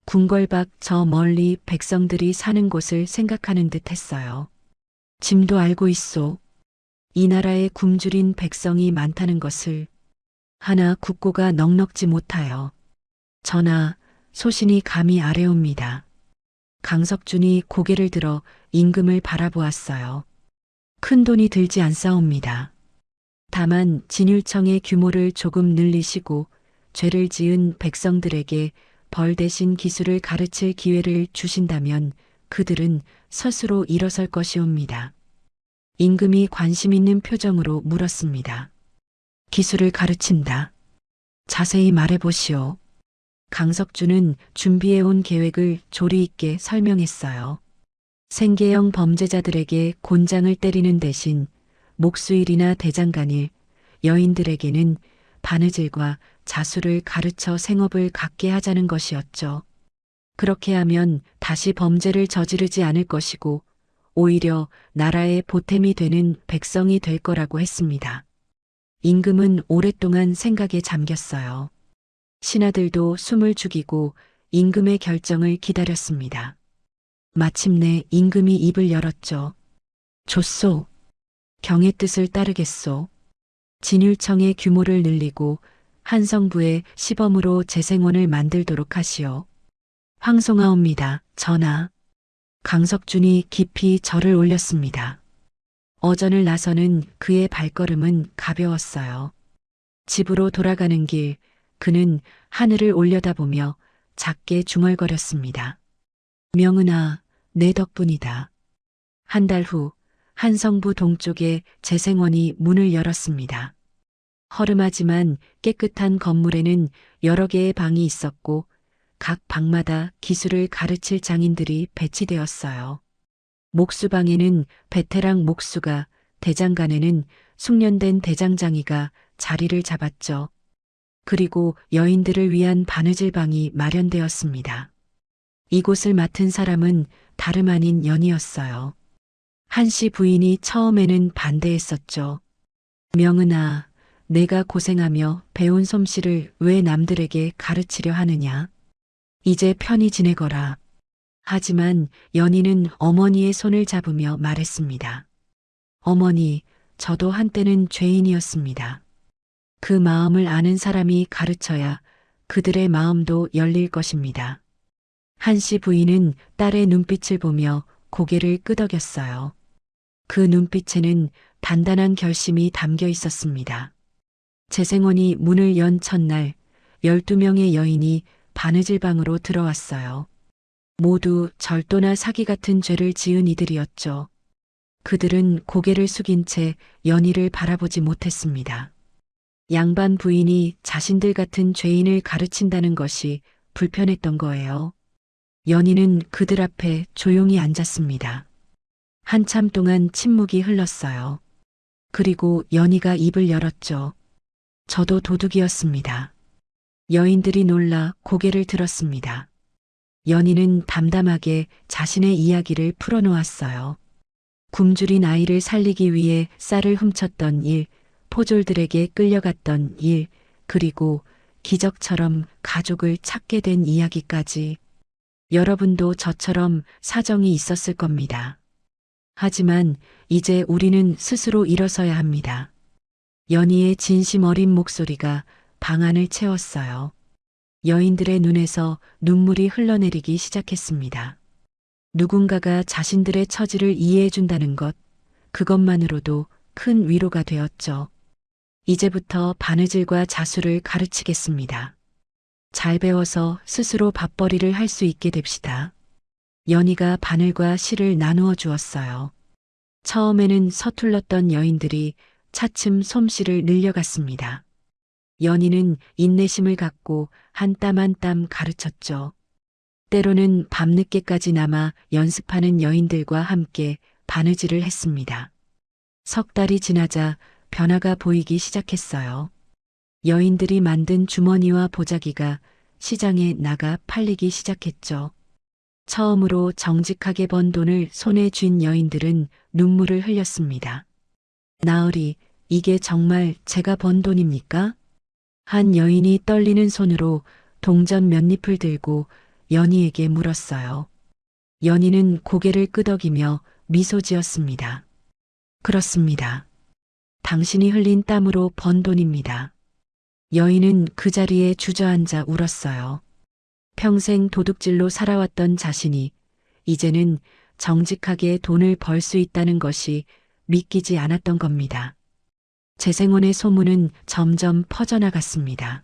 궁궐밖 저 멀리 백성들이 사는 곳을 생각하는 듯 했어요. 짐도 알고 있소. 이 나라에 굶주린 백성이 많다는 것을 하나 국고가 넉넉지 못하여. 전하, 소신이 감히 아뢰옵니다. 강석준이 고개를 들어 임금을 바라보았어요. 큰 돈이 들지 않사옵니다. 다만 진율청의 규모를 조금 늘리시고 죄를 지은 백성들에게 벌 대신 기술을 가르칠 기회를 주신다면 그들은 스스로 일어설 것이옵니다. 임금이 관심 있는 표정으로 물었습니다. 기술을 가르친다. 자세히 말해보시오. 강석주는 준비해온 계획을 조리 있게 설명했어요. 생계형 범죄자들에게 곤장을 때리는 대신 목수일이나 대장간일, 여인들에게는 바느질과 자수를 가르쳐 생업을 갖게 하자는 것이었죠. 그렇게 하면 다시 범죄를 저지르지 않을 것이고 오히려 나라의 보탬이 되는 백성이 될 거라고 했습니다. 임금은 오랫동안 생각에 잠겼어요. 신하들도 숨을 죽이고 임금의 결정을 기다렸습니다. 마침내 임금이 입을 열었죠. 좋소. 경의 뜻을 따르겠소. 진율청의 규모를 늘리고 한성부의 시범으로 재생원을 만들도록 하시오. 황송하옵니다, 전하. 강석준이 깊이 절을 올렸습니다. 어전을 나서는 그의 발걸음은 가벼웠어요. 집으로 돌아가는 길, 그는 하늘을 올려다보며 작게 중얼거렸습니다. 명은아, 내 덕분이다. 한 달 후 한성부 동쪽에 재생원이 문을 열었습니다. 허름하지만 깨끗한 건물에는 여러 개의 방이 있었고 각 방마다 기술을 가르칠 장인들이 배치되었어요. 목수방에는 베테랑 목수가, 대장간에는 숙련된 대장장이가 자리를 잡았죠. 그리고 여인들을 위한 바느질방이 마련되었습니다. 이곳을 맡은 사람은 다름 아닌 연이었어요. 한씨 부인이 처음에는 반대했었죠. 명은아, 내가 고생하며 배운 솜씨를 왜 남들에게 가르치려 하느냐. 이제 편히 지내거라. 하지만 연희는 어머니의 손을 잡으며 말했습니다. 어머니, 저도 한때는 죄인이었습니다. 그 마음을 아는 사람이 가르쳐야 그들의 마음도 열릴 것입니다. 한씨 부인은 딸의 눈빛을 보며 고개를 끄덕였어요. 그 눈빛에는 단단한 결심이 담겨 있었습니다. 재생원이 문을 연 첫날 12명의 여인이 바느질방으로 들어왔어요. 모두 절도나 사기 같은 죄를 지은 이들이었죠. 그들은 고개를 숙인 채 연희를 바라보지 못했습니다. 양반 부인이 자신들 같은 죄인을 가르친다는 것이 불편했던 거예요. 연희는 그들 앞에 조용히 앉았습니다. 한참 동안 침묵이 흘렀어요. 그리고 연희가 입을 열었죠. 저도 도둑이었습니다. 여인들이 놀라 고개를 들었습니다. 연희는 담담하게 자신의 이야기를 풀어놓았어요. 굶주린 아이를 살리기 위해 쌀을 훔쳤던 일, 포졸들에게 끌려갔던 일, 그리고 기적처럼 가족을 찾게 된 이야기까지. 여러분도 저처럼 사정이 있었을 겁니다. 하지만 이제 우리는 스스로 일어서야 합니다. 연희의 진심 어린 목소리가 방 안을 채웠어요. 여인들의 눈에서 눈물이 흘러내리기 시작했습니다. 누군가가 자신들의 처지를 이해해준다는 것, 그것만으로도 큰 위로가 되었죠. 이제부터 바느질과 자수를 가르치겠습니다. 잘 배워서 스스로 밥벌이를 할 수 있게 됩시다. 연희가 바늘과 실을 나누어 주었어요. 처음에는 서툴렀던 여인들이 차츰 솜씨를 늘려갔습니다. 연희는 인내심을 갖고 한 땀 한 땀 가르쳤죠. 때로는 밤늦게까지 남아 연습하는 여인들과 함께 바느질을 했습니다. 석 달이 지나자 변화가 보이기 시작했어요. 여인들이 만든 주머니와 보자기가 시장에 나가 팔리기 시작했죠. 처음으로 정직하게 번 돈을 손에 쥔 여인들은 눈물을 흘렸습니다. 나으리, 이게 정말 제가 번 돈입니까? 한 여인이 떨리는 손으로 동전 몇 잎을 들고 연희에게 물었어요. 연희는 고개를 끄덕이며 미소 지었습니다. 그렇습니다. 당신이 흘린 땀으로 번 돈입니다. 여인은 그 자리에 주저앉아 울었어요. 평생 도둑질로 살아왔던 자신이 이제는 정직하게 돈을 벌 수 있다는 것이 믿기지 않았던 겁니다. 재생원의 소문은 점점 퍼져나갔습니다.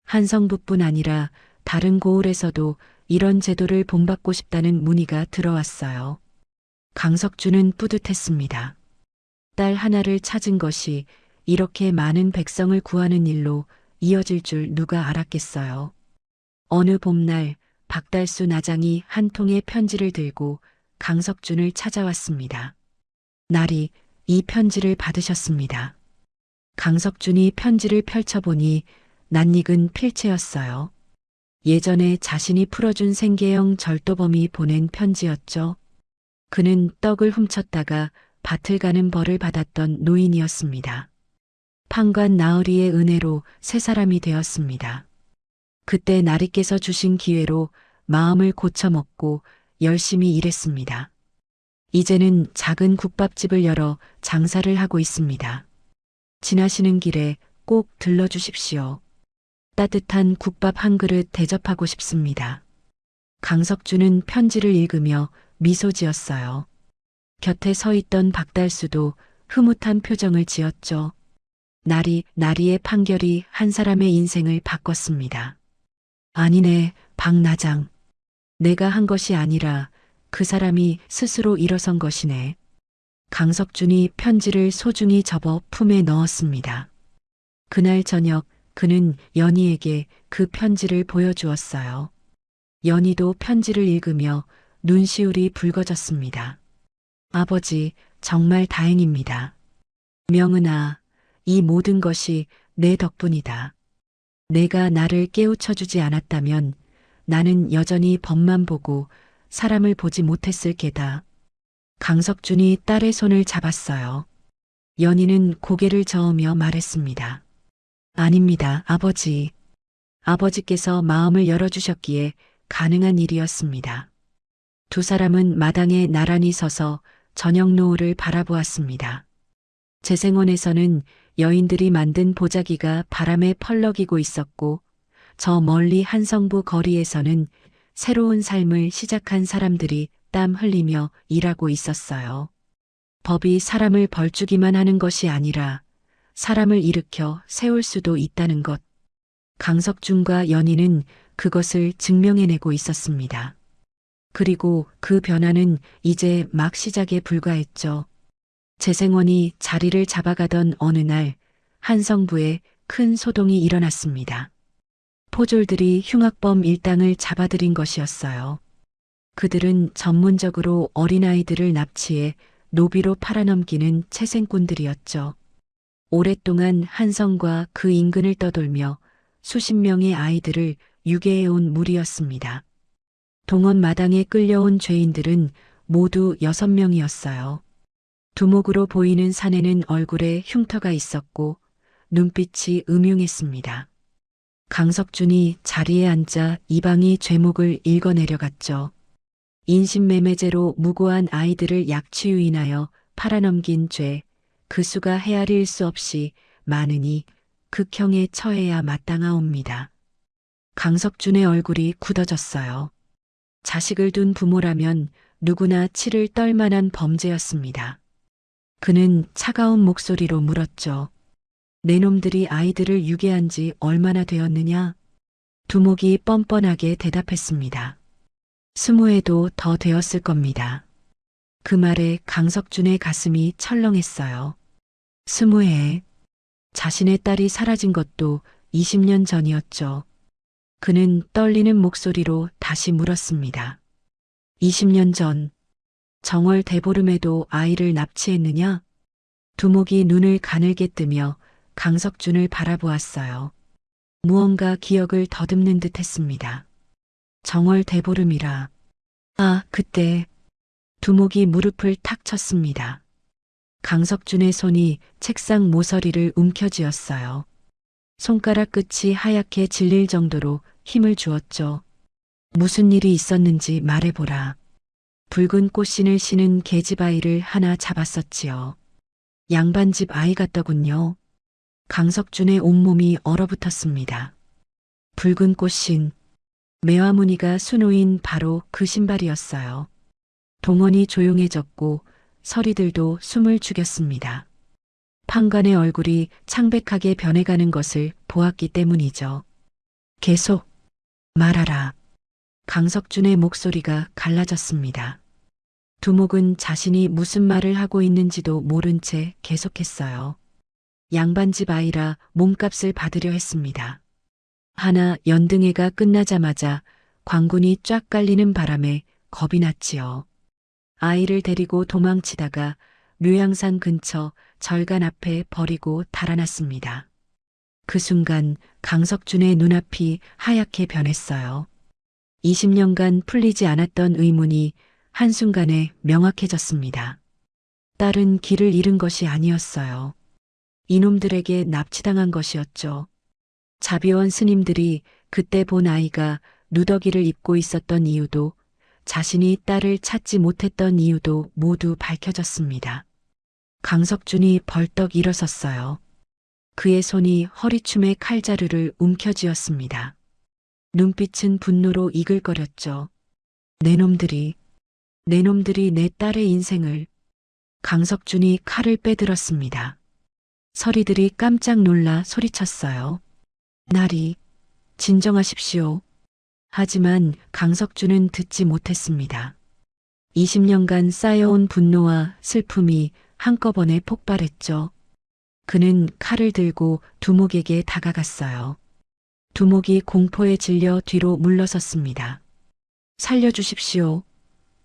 한성부뿐 아니라 다른 고을에서도 이런 제도를 본받고 싶다는 문의가 들어왔어요. 강석주는 뿌듯했습니다. 딸 하나를 찾은 것이 이렇게 많은 백성을 구하는 일로 이어질 줄 누가 알았겠어요. 어느 봄날 박달수 나장이 한 통의 편지를 들고 강석준을 찾아왔습니다. 날이 이 편지를 받으셨습니다. 강석준이 편지를 펼쳐보니 낯익은 필체였어요. 예전에 자신이 풀어준 생계형 절도범이 보낸 편지였죠. 그는 떡을 훔쳤다가 밭을 가는 벌을 받았던 노인이었습니다. 판관 나으리의 은혜로 새 사람이 되었습니다. 그때 나리께서 주신 기회로 마음을 고쳐먹고 열심히 일했습니다. 이제는 작은 국밥집을 열어 장사를 하고 있습니다. 지나시는 길에 꼭 들러주십시오. 따뜻한 국밥 한 그릇 대접하고 싶습니다. 강석주는 편지를 읽으며 미소 지었어요. 곁에 서 있던 박달수도 흐뭇한 표정을 지었죠. 나리의 판결이 한 사람의 인생을 바꿨습니다. 아니네, 박나장. 내가 한 것이 아니라 그 사람이 스스로 일어선 것이네. 강석준이 편지를 소중히 접어 품에 넣었습니다. 그날 저녁 그는 연희에게 그 편지를 보여주었어요. 연희도 편지를 읽으며 눈시울이 붉어졌습니다. 아버지, 정말 다행입니다. 명은아, 이 모든 것이 내 덕분이다. 내가 나를 깨우쳐주지 않았다면 나는 여전히 법만 보고 사람을 보지 못했을 게다. 강석준이 딸의 손을 잡았어요. 연희는 고개를 저으며 말했습니다. 아닙니다, 아버지. 아버지께서 마음을 열어주셨기에 가능한 일이었습니다. 두 사람은 마당에 나란히 서서 저녁 노을을 바라보았습니다. 재생원에서는 여인들이 만든 보자기가 바람에 펄럭이고 있었고 저 멀리 한성부 거리에서는 새로운 삶을 시작한 사람들이 땀 흘리며 일하고 있었어요. 법이 사람을 벌주기만 하는 것이 아니라 사람을 일으켜 세울 수도 있다는 것. 강석준과 연희는 그것을 증명해내고 있었습니다. 그리고 그 변화는 이제 막 시작에 불과했죠. 재생원이 자리를 잡아가던 어느 날 한성부에 큰 소동이 일어났습니다. 포졸들이 흉악범 일당을 잡아들인 것이었어요. 그들은 전문적으로 어린아이들을 납치해 노비로 팔아넘기는 채생꾼들이었죠. 오랫동안 한성과 그 인근을 떠돌며 수십 명의 아이들을 유괴해온 무리였습니다. 동원 마당에 끌려온 죄인들은 모두 6명이었어요. 두목으로 보이는 사내는 얼굴에 흉터가 있었고 눈빛이 음흉했습니다. 강석준이 자리에 앉아 이방이 죄목을 읽어내려갔죠. 인신매매죄로 무고한 아이들을 약취유인하여 팔아넘긴 죄, 그 수가 헤아릴 수 없이 많으니 극형에 처해야 마땅하옵니다. 강석준의 얼굴이 굳어졌어요. 자식을 둔 부모라면 누구나 치를 떨 만한 범죄였습니다. 그는 차가운 목소리로 물었죠. 내 놈들이 아이들을 유괴한 지 얼마나 되었느냐? 두목이 뻔뻔하게 대답했습니다. 20회도 더 되었을 겁니다. 그 말에 강석준의 가슴이 철렁했어요. 20회. 자신의 딸이 사라진 것도 20년 전이었죠. 그는 떨리는 목소리로 다시 물었습니다. 20년 전, 정월 대보름에도 아이를 납치했느냐? 두목이 눈을 가늘게 뜨며 강석준을 바라보았어요. 무언가 기억을 더듬는 듯 했습니다. 정월 대보름이라. 아, 그때. 두목이 무릎을 탁 쳤습니다. 강석준의 손이 책상 모서리를 움켜쥐었어요. 손가락 끝이 하얗게 질릴 정도로 힘을 주었죠. 무슨 일이 있었는지 말해보라. 붉은 꽃신을 신은 계집아이를 하나 잡았었지요. 양반집 아이 같더군요. 강석준의 온몸이 얼어붙었습니다. 붉은 꽃신. 매화무늬가 수놓인 바로 그 신발이었어요. 동원이 조용해졌고 서리들도 숨을 죽였습니다. 판관의 얼굴이 창백하게 변해가는 것을 보았기 때문이죠. 계속 말하라. 강석준의 목소리가 갈라졌습니다. 두목은 자신이 무슨 말을 하고 있는지도 모른 채 계속했어요. 양반집 아이라 몸값을 받으려 했습니다. 하나 연등회가 끝나자마자 광군이 쫙 깔리는 바람에 겁이 났지요. 아이를 데리고 도망치다가 묘양산 근처 절간 앞에 버리고 달아났습니다. 그 순간 강석준의 눈앞이 하얗게 변했어요. 20년간 풀리지 않았던 의문이 한순간에 명확해졌습니다. 딸은 길을 잃은 것이 아니었어요. 이놈들에게 납치당한 것이었죠. 자비원 스님들이 그때 본 아이가 누더기를 입고 있었던 이유도 자신이 딸을 찾지 못했던 이유도 모두 밝혀졌습니다. 강석준이 벌떡 일어섰어요. 그의 손이 허리춤에 칼자루를 움켜쥐었습니다. 눈빛은 분노로 이글거렸죠. 내놈들이 내 딸의 인생을. 강석준이 칼을 빼들었습니다. 서리들이 깜짝 놀라 소리쳤어요. 나리, 진정하십시오. 하지만 강석준은 듣지 못했습니다. 20년간 쌓여온 분노와 슬픔이 한꺼번에 폭발했죠. 그는 칼을 들고 두목에게 다가갔어요. 두목이 공포에 질려 뒤로 물러섰습니다. 살려주십시오.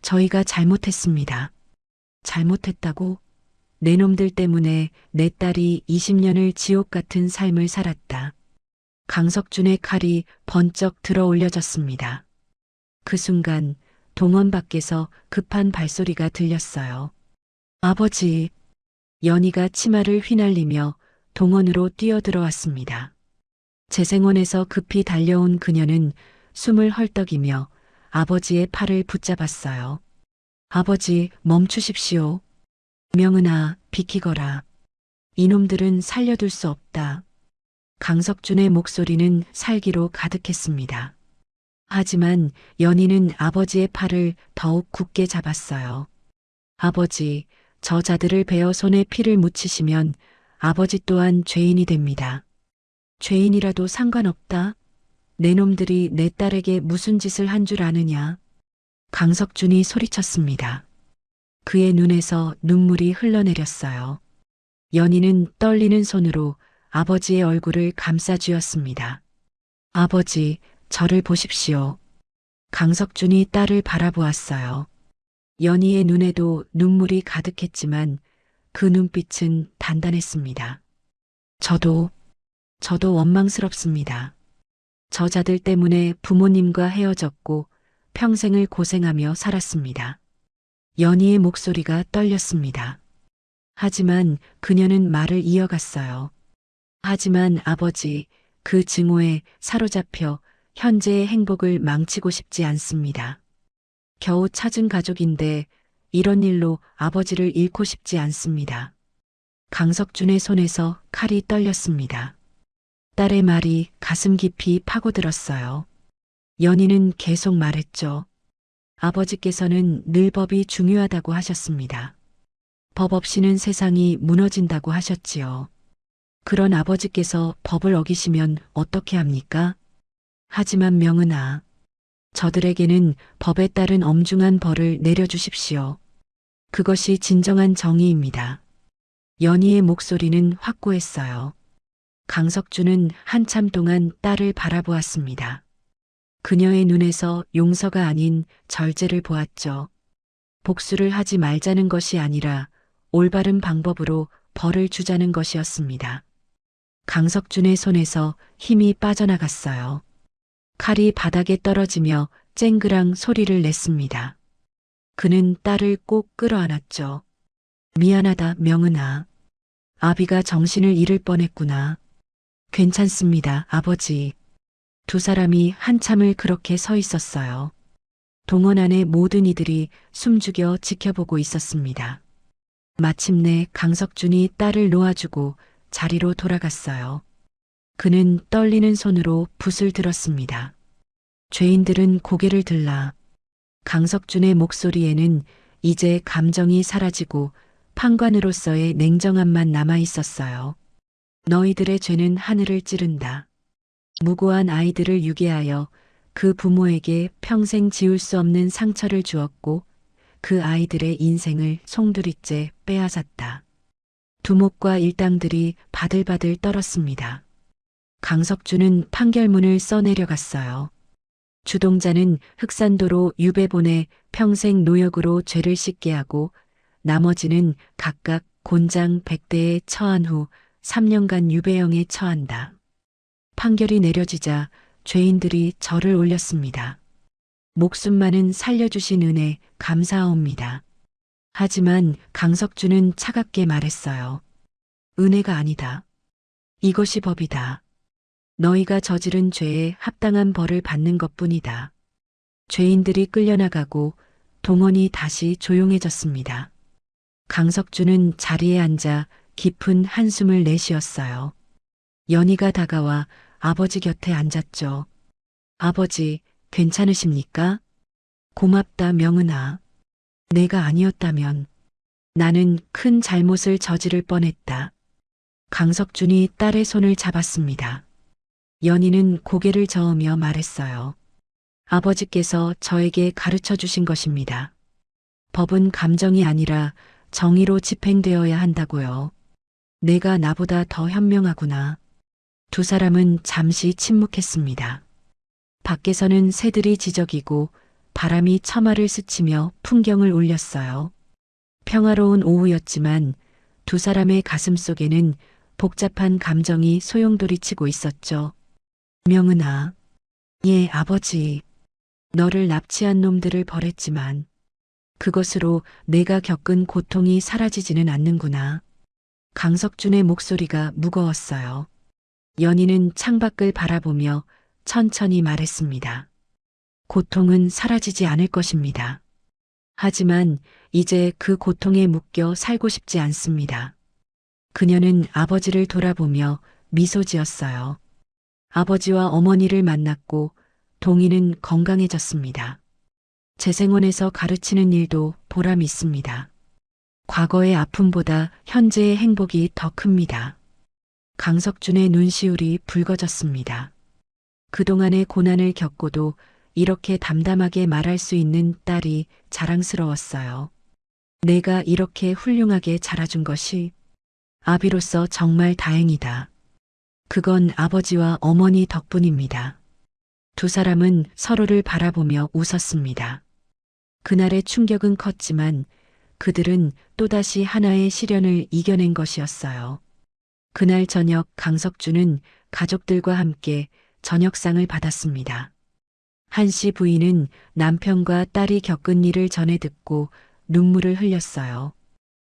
저희가 잘못했습니다. 잘못했다고? 내 놈들 때문에 내 딸이 20년을 지옥 같은 삶을 살았다. 강석준의 칼이 번쩍 들어 올려졌습니다. 그 순간 동원 밖에서 급한 발소리가 들렸어요. 아버지! 연희가 치마를 휘날리며 동원으로 뛰어들어왔습니다. 재생원에서 급히 달려온 그녀는 숨을 헐떡이며 아버지의 팔을 붙잡았어요. 아버지, 멈추십시오. 명은아, 비키거라. 이놈들은 살려둘 수 없다. 강석준의 목소리는 살기로 가득했습니다. 하지만 연희는 아버지의 팔을 더욱 굳게 잡았어요. 아버지, 저자들을 베어 손에 피를 묻히시면 아버지 또한 죄인이 됩니다. 죄인이라도 상관없다. 내 놈들이 내 딸에게 무슨 짓을 한 줄 아느냐. 강석준이 소리쳤습니다. 그의 눈에서 눈물이 흘러내렸어요. 연희는 떨리는 손으로 아버지의 얼굴을 감싸쥐었습니다. 아버지, 저를 보십시오. 강석준이 딸을 바라보았어요. 연희의 눈에도 눈물이 가득했지만 그 눈빛은 단단했습니다. 저도 원망스럽습니다. 저자들 때문에 부모님과 헤어졌고 평생을 고생하며 살았습니다. 연희의 목소리가 떨렸습니다. 하지만 그녀는 말을 이어갔어요. 하지만 아버지, 그 증오에 사로잡혀 현재의 행복을 망치고 싶지 않습니다. 겨우 찾은 가족인데 이런 일로 아버지를 잃고 싶지 않습니다. 강석준의 손에서 칼이 떨렸습니다. 딸의 말이 가슴 깊이 파고들었어요. 연희는 계속 말했죠. 아버지께서는 늘 법이 중요하다고 하셨습니다. 법 없이는 세상이 무너진다고 하셨지요. 그런 아버지께서 법을 어기시면 어떻게 합니까? 하지만 명은아, 저들에게는 법에 따른 엄중한 벌을 내려주십시오. 그것이 진정한 정의입니다. 연희의 목소리는 확고했어요. 강석준은 한참 동안 딸을 바라보았습니다. 그녀의 눈에서 용서가 아닌 절제를 보았죠. 복수를 하지 말자는 것이 아니라 올바른 방법으로 벌을 주자는 것이었습니다. 강석준의 손에서 힘이 빠져나갔어요. 칼이 바닥에 떨어지며 쨍그랑 소리를 냈습니다. 그는 딸을 꼭 끌어안았죠. 미안하다, 명은아. 아비가 정신을 잃을 뻔했구나. 괜찮습니다, 아버지. 두 사람이 한참을 그렇게 서 있었어요. 동원 안의 모든 이들이 숨죽여 지켜보고 있었습니다. 마침내 강석준이 딸을 놓아주고 자리로 돌아갔어요. 그는 떨리는 손으로 붓을 들었습니다. 죄인들은 고개를 들라. 강석준의 목소리에는 이제 감정이 사라지고 판관으로서의 냉정함만 남아 있었어요. 너희들의 죄는 하늘을 찌른다. 무고한 아이들을 유괴하여 그 부모에게 평생 지울 수 없는 상처를 주었고 그 아이들의 인생을 송두리째 빼앗았다. 두목과 일당들이 바들바들 떨었습니다. 강석주는 판결문을 써내려갔어요. 주동자는 흑산도로 유배 보내 평생 노역으로 죄를 씻게 하고 나머지는 각각 곤장 100대에 처한 후 3년간 유배형에 처한다. 판결이 내려지자 죄인들이 절을 올렸습니다. 목숨만은 살려주신 은혜 감사하옵니다. 하지만 강석주는 차갑게 말했어요. 은혜가 아니다. 이것이 법이다. 너희가 저지른 죄에 합당한 벌을 받는 것뿐이다. 죄인들이 끌려나가고 동원이 다시 조용해졌습니다. 강석주는 자리에 앉아 깊은 한숨을 내쉬었어요. 연희가 다가와 아버지 곁에 앉았죠. 아버지, 괜찮으십니까? 고맙다, 명은아. 내가 아니었다면 나는 큰 잘못을 저지를 뻔했다. 강석준이 딸의 손을 잡았습니다. 연희는 고개를 저으며 말했어요. 아버지께서 저에게 가르쳐 주신 것입니다. 법은 감정이 아니라 정의로 집행되어야 한다고요. 내가 나보다 더 현명하구나. 두 사람은 잠시 침묵했습니다. 밖에서는 새들이 지저귀고 바람이 처마를 스치며 풍경을 울렸어요. 평화로운 오후였지만 두 사람의 가슴 속에는 복잡한 감정이 소용돌이치고 있었죠. 명은아. 예, 아버지. 너를 납치한 놈들을 벌했지만 그것으로 내가 겪은 고통이 사라지지는 않는구나. 강석준의 목소리가 무거웠어요. 연희는 창밖을 바라보며 천천히 말했습니다. 고통은 사라지지 않을 것입니다. 하지만 이제 그 고통에 묶여 살고 싶지 않습니다. 그녀는 아버지를 돌아보며 미소 지었어요. 아버지와 어머니를 만났고 동희는 건강해졌습니다. 재생원에서 가르치는 일도 보람 있습니다. 과거의 아픔보다 현재의 행복이 더 큽니다. 강석준의 눈시울이 붉어졌습니다. 그동안의 고난을 겪고도 이렇게 담담하게 말할 수 있는 딸이 자랑스러웠어요. 내가 이렇게 훌륭하게 자라준 것이 아비로서 정말 다행이다. 그건 아버지와 어머니 덕분입니다. 두 사람은 서로를 바라보며 웃었습니다. 그날의 충격은 컸지만 그들은 또다시 하나의 시련을 이겨낸 것이었어요. 그날 저녁 강석주는 가족들과 함께 저녁상을 받았습니다. 한씨 부인은 남편과 딸이 겪은 일을 전해 듣고 눈물을 흘렸어요.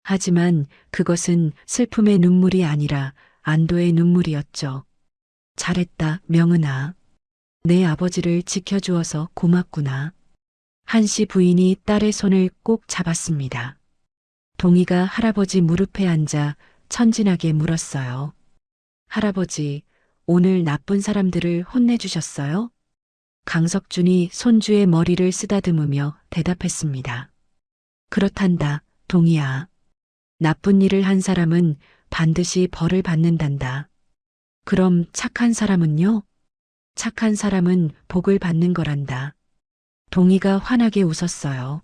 하지만 그것은 슬픔의 눈물이 아니라 안도의 눈물이었죠. 잘했다, 명은아. 내 아버지를 지켜주어서 고맙구나. 한씨 부인이 딸의 손을 꼭 잡았습니다. 동희가 할아버지 무릎에 앉아 천진하게 물었어요. 할아버지, 오늘 나쁜 사람들을 혼내주셨어요? 강석준이 손주의 머리를 쓰다듬으며 대답했습니다. 그렇단다, 동희야. 나쁜 일을 한 사람은 반드시 벌을 받는단다. 그럼 착한 사람은요? 착한 사람은 복을 받는 거란다. 동희가 환하게 웃었어요.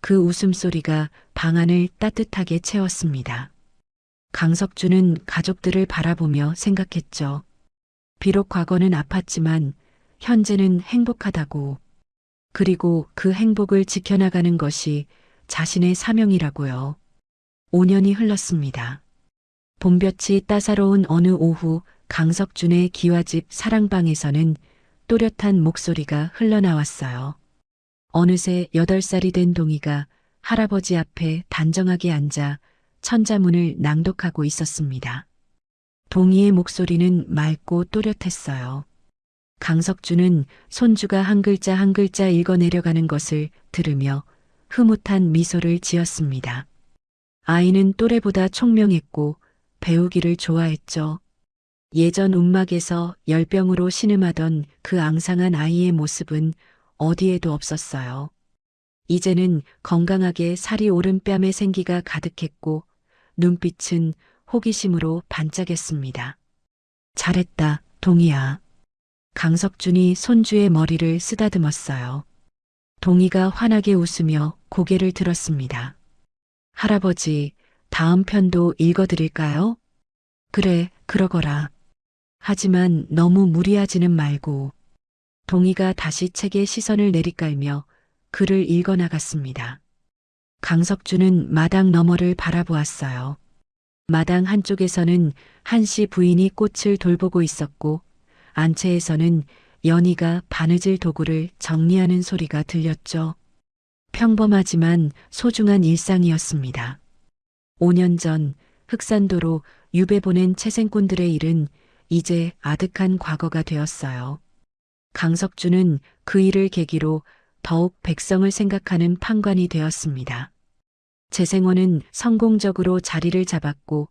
그 웃음소리가 방 안을 따뜻하게 채웠습니다. 강석준은 가족들을 바라보며 생각했죠. 비록 과거는 아팠지만 현재는 행복하다고. 그리고 그 행복을 지켜나가는 것이 자신의 사명이라고요. 5년이 흘렀습니다. 봄볕이 따사로운 어느 오후 강석준의 기와집 사랑방에서는 또렷한 목소리가 흘러나왔어요. 어느새 8살이 된 동희가 할아버지 앞에 단정하게 앉아 천자문을 낭독하고 있었습니다. 동희의 목소리는 맑고 또렷했어요. 강석준은 손주가 한 글자 한 글자 읽어내려가는 것을 들으며 흐뭇한 미소를 지었습니다. 아이는 또래보다 총명했고 배우기를 좋아했죠. 예전 움막에서 열병으로 신음하던 그 앙상한 아이의 모습은 어디에도 없었어요. 이제는 건강하게 살이 오른 뺨에 생기가 가득했고 눈빛은 호기심으로 반짝였습니다. 잘했다, 동희야. 강석준이 손주의 머리를 쓰다듬었어요. 동희가 환하게 웃으며 고개를 들었습니다. 할아버지, 다음 편도 읽어드릴까요? 그래, 그러거라. 하지만 너무 무리하지는 말고. 동희가 다시 책에 시선을 내리깔며 글을 읽어나갔습니다. 강석준은 마당 너머를 바라보았어요. 마당 한쪽에서는 한씨 부인이 꽃을 돌보고 있었고 안채에서는 연희가 바느질 도구를 정리하는 소리가 들렸죠. 평범하지만 소중한 일상이었습니다. 5년 전 흑산도로 유배 보낸 채생꾼들의 일은 이제 아득한 과거가 되었어요. 강석준은 그 일을 계기로 더욱 백성을 생각하는 판관이 되었습니다. 재생원은 성공적으로 자리를 잡았고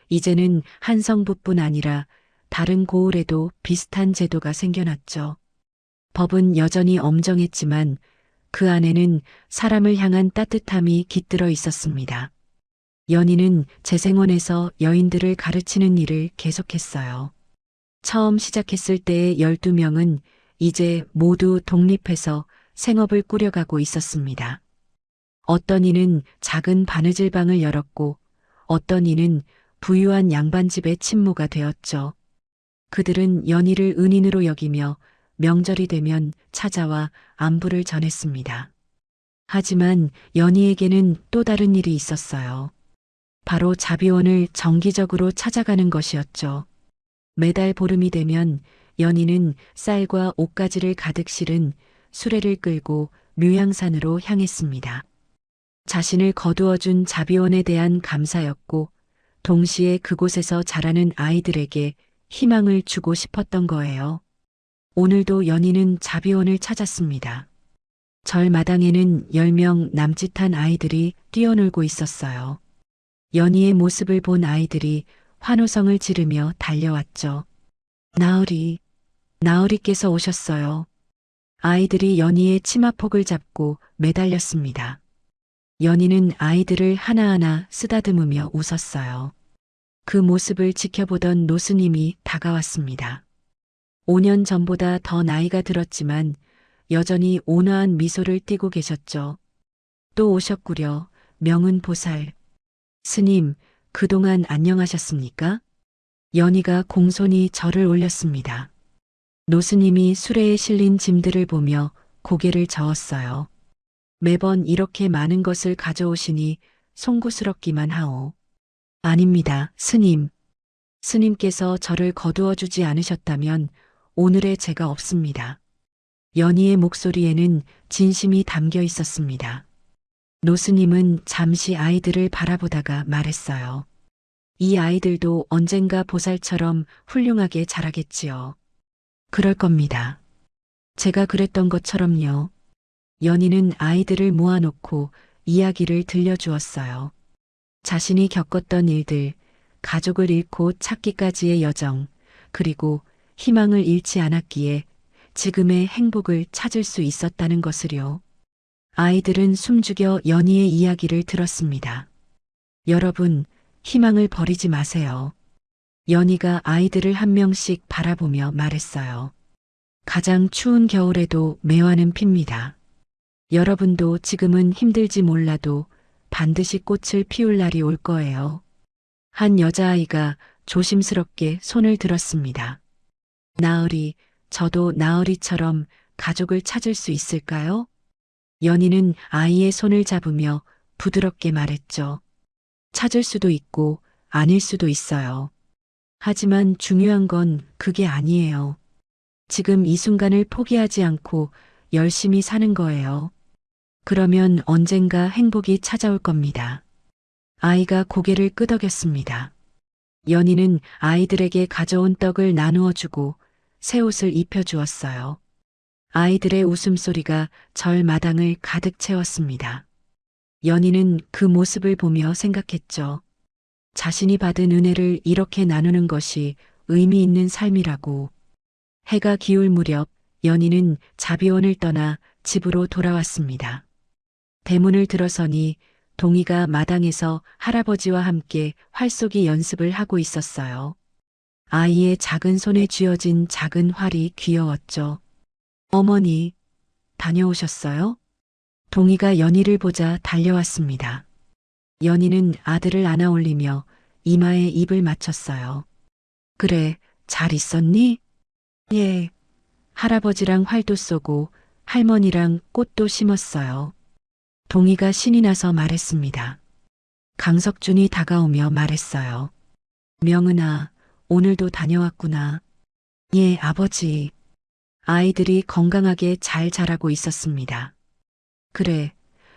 이제는 한성부뿐 아니라 다른 고을에도 비슷한 제도가 생겨났죠. 법은 여전히 엄정했지만 그 안에는 사람을 향한 따뜻함이 깃들어 있었습니다. 연희는 재생원에서 여인들을 가르치는 일을 계속했어요. 처음 시작했을 때의 12명은 이제 모두 독립해서 생업을 꾸려가고 있었습니다. 어떤 이는 작은 바느질방을 열었고 어떤 이는 부유한 양반집의 친모가 되었죠. 그들은 연희를 은인으로 여기며 명절이 되면 찾아와 안부를 전했습니다. 하지만 연희에게는 또 다른 일이 있었어요. 바로 자비원을 정기적으로 찾아가는 것이었죠. 매달 보름이 되면 연희는 쌀과 옷가지를 가득 실은 수레를 끌고 묘양산으로 향했습니다. 자신을 거두어준 자비원에 대한 감사였고 동시에 그곳에서 자라는 아이들에게 희망을 주고 싶었던 거예요. 오늘도 연희는 자비원을 찾았습니다. 절 마당에는 10명 남짓한 아이들이 뛰어놀고 있었어요. 연희의 모습을 본 아이들이 환호성을 지르며 달려왔죠. 나으리, 나으리께서 오셨어요. 아이들이 연희의 치마폭을 잡고 매달렸습니다. 연희는 아이들을 하나하나 쓰다듬으며 웃었어요. 그 모습을 지켜보던 노스님이 다가왔습니다. 5년 전보다 더 나이가 들었지만 여전히 온화한 미소를 띠고 계셨죠. 또 오셨구려, 명은 보살. 스님, 그동안 안녕하셨습니까? 연희가 공손히 절을 올렸습니다. 노스님이 수레에 실린 짐들을 보며 고개를 저었어요. 매번 이렇게 많은 것을 가져오시니 송구스럽기만 하오. 아닙니다, 스님. 스님께서 저를 거두어 주지 않으셨다면 오늘의 제가 없습니다. 연희의 목소리에는 진심이 담겨 있었습니다. 노스님은 잠시 아이들을 바라보다가 말했어요. 이 아이들도 언젠가 보살처럼 훌륭하게 자라겠지요. 그럴 겁니다. 제가 그랬던 것처럼요. 연희는 아이들을 모아놓고 이야기를 들려주었어요. 자신이 겪었던 일들, 가족을 잃고 찾기까지의 여정, 그리고 희망을 잃지 않았기에 지금의 행복을 찾을 수 있었다는 것을요. 아이들은 숨죽여 연희의 이야기를 들었습니다. 여러분, 희망을 버리지 마세요. 연희가 아이들을 한 명씩 바라보며 말했어요. 가장 추운 겨울에도 매화는 핍니다. 여러분도 지금은 힘들지 몰라도 반드시 꽃을 피울 날이 올 거예요. 한 여자아이가 조심스럽게 손을 들었습니다. 나으리, 저도 나으리처럼 가족을 찾을 수 있을까요? 연희는 아이의 손을 잡으며 부드럽게 말했죠. 찾을 수도 있고 아닐 수도 있어요. 하지만 중요한 건 그게 아니에요. 지금 이 순간을 포기하지 않고 열심히 사는 거예요. 그러면 언젠가 행복이 찾아올 겁니다. 아이가 고개를 끄덕였습니다. 연희는 아이들에게 가져온 떡을 나누어 주고 새 옷을 입혀 주었어요. 아이들의 웃음소리가 절 마당을 가득 채웠습니다. 연희는 그 모습을 보며 생각했죠. 자신이 받은 은혜를 이렇게 나누는 것이 의미 있는 삶이라고. 해가 기울 무렵 연희는 자비원을 떠나 집으로 돌아왔습니다. 대문을 들어서니 동희가 마당에서 할아버지와 함께 활쏘기 연습을 하고 있었어요. 아이의 작은 손에 쥐어진 작은 활이 귀여웠죠. 어머니, 다녀오셨어요? 동희가 연희를 보자 달려왔습니다. 연희는 아들을 안아 올리며 이마에 입을 맞췄어요. 그래, 잘 있었니? 예. 할아버지랑 활도 쏘고 할머니랑 꽃도 심었어요. 동희가 신이 나서 말했습니다. 강석준이 다가오며 말했어요. 명은아, 오늘도 다녀왔구나. 예, 아버지. 아이들이 건강하게 잘 자라고 있었습니다. 그래,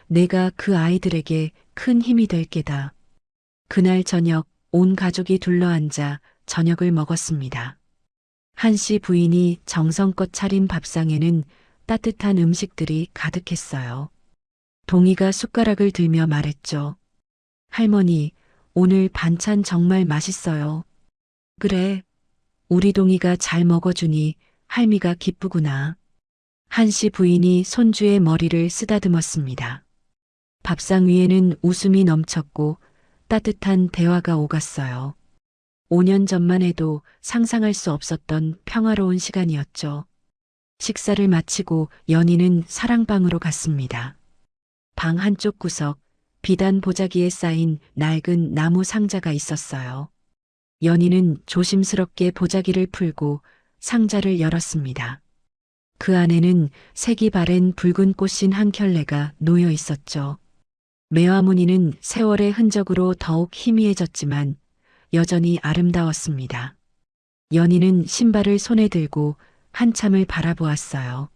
내가 그 아이들에게 큰 힘이 될 게다. 그날 저녁 온 가족이 둘러앉아 저녁을 먹었습니다. 한씨 부인이 정성껏 차린 밥상에는 따뜻한 음식들이 가득했어요. 동희가 숟가락을 들며 말했죠. 할머니, 오늘 반찬 정말 맛있어요. 그래, 우리 동희가 잘 먹어주니 할미가 기쁘구나. 한씨 부인이 손주의 머리를 쓰다듬었습니다. 밥상 위에는 웃음이 넘쳤고 따뜻한 대화가 오갔어요. 5년 전만 해도 상상할 수 없었던 평화로운 시간이었죠. 식사를 마치고 연희는 사랑방으로 갔습니다. 방 한쪽 구석, 비단 보자기에 쌓인 낡은 나무 상자가 있었어요. 연희는 조심스럽게 보자기를 풀고 상자를 열었습니다. 그 안에는 색이 바랜 붉은 꽃신 한 켤레가 놓여 있었죠. 매화무늬는 세월의 흔적으로 더욱 희미해졌지만 여전히 아름다웠습니다. 연희는 신발을 손에 들고 한참을 바라보았어요.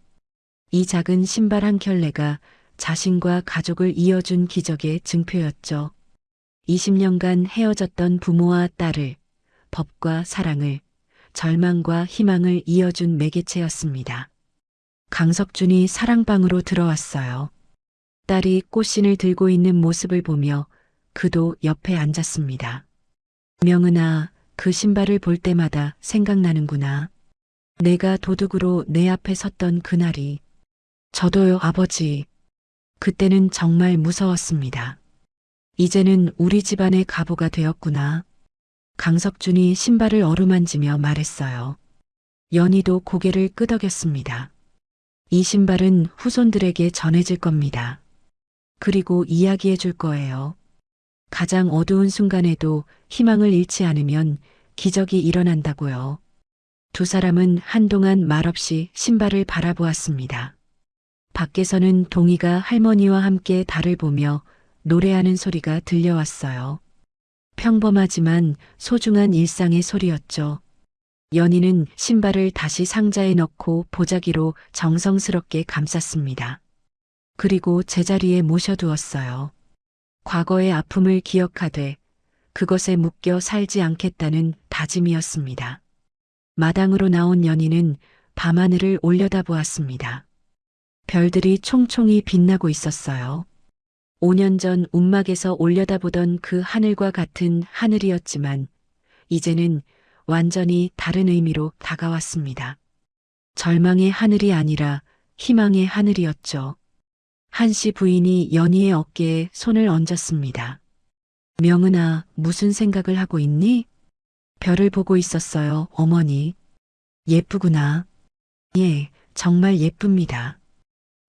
이 작은 신발 한 켤레가 자신과 가족을 이어준 기적의 증표였죠. 20년간 헤어졌던 부모와 딸을, 법과 사랑을, 절망과 희망을 이어준 매개체였습니다. 강석준이 사랑방으로 들어왔어요. 딸이 꽃신을 들고 있는 모습을 보며 그도 옆에 앉았습니다. 명은아, 그 신발을 볼 때마다 생각나는구나. 내가 도둑으로 내 앞에 섰던 그날이. 저도요, 아버지. 그때는 정말 무서웠습니다. 이제는 우리 집안의 가부가 되었구나. 강석준이 신발을 어루만지며 말했어요. 연희도 고개를 끄덕였습니다. 이 신발은 후손들에게 전해질 겁니다. 그리고 이야기해 줄 거예요. 가장 어두운 순간에도 희망을 잃지 않으면 기적이 일어난다고요. 두 사람은 한동안 말없이 신발을 바라보았습니다. 밖에서는 동희가 할머니와 함께 달을 보며 노래하는 소리가 들려왔어요. 평범하지만 소중한 일상의 소리였죠. 연희는 신발을 다시 상자에 넣고 보자기로 정성스럽게 감쌌습니다. 그리고 제자리에 모셔두었어요. 과거의 아픔을 기억하되 그것에 묶여 살지 않겠다는 다짐이었습니다. 마당으로 나온 연희는 밤하늘을 올려다보았습니다. 별들이 총총히 빛나고 있었어요. 5년 전 움막에서 올려다보던 그 하늘과 같은 하늘이었지만 이제는 완전히 다른 의미로 다가왔습니다. 절망의 하늘이 아니라 희망의 하늘이었죠. 한씨 부인이 연희의 어깨에 손을 얹었습니다. 명은아, 무슨 생각을 하고 있니? 별을 보고 있었어요, 어머니. 예쁘구나. 예, 정말 예쁩니다.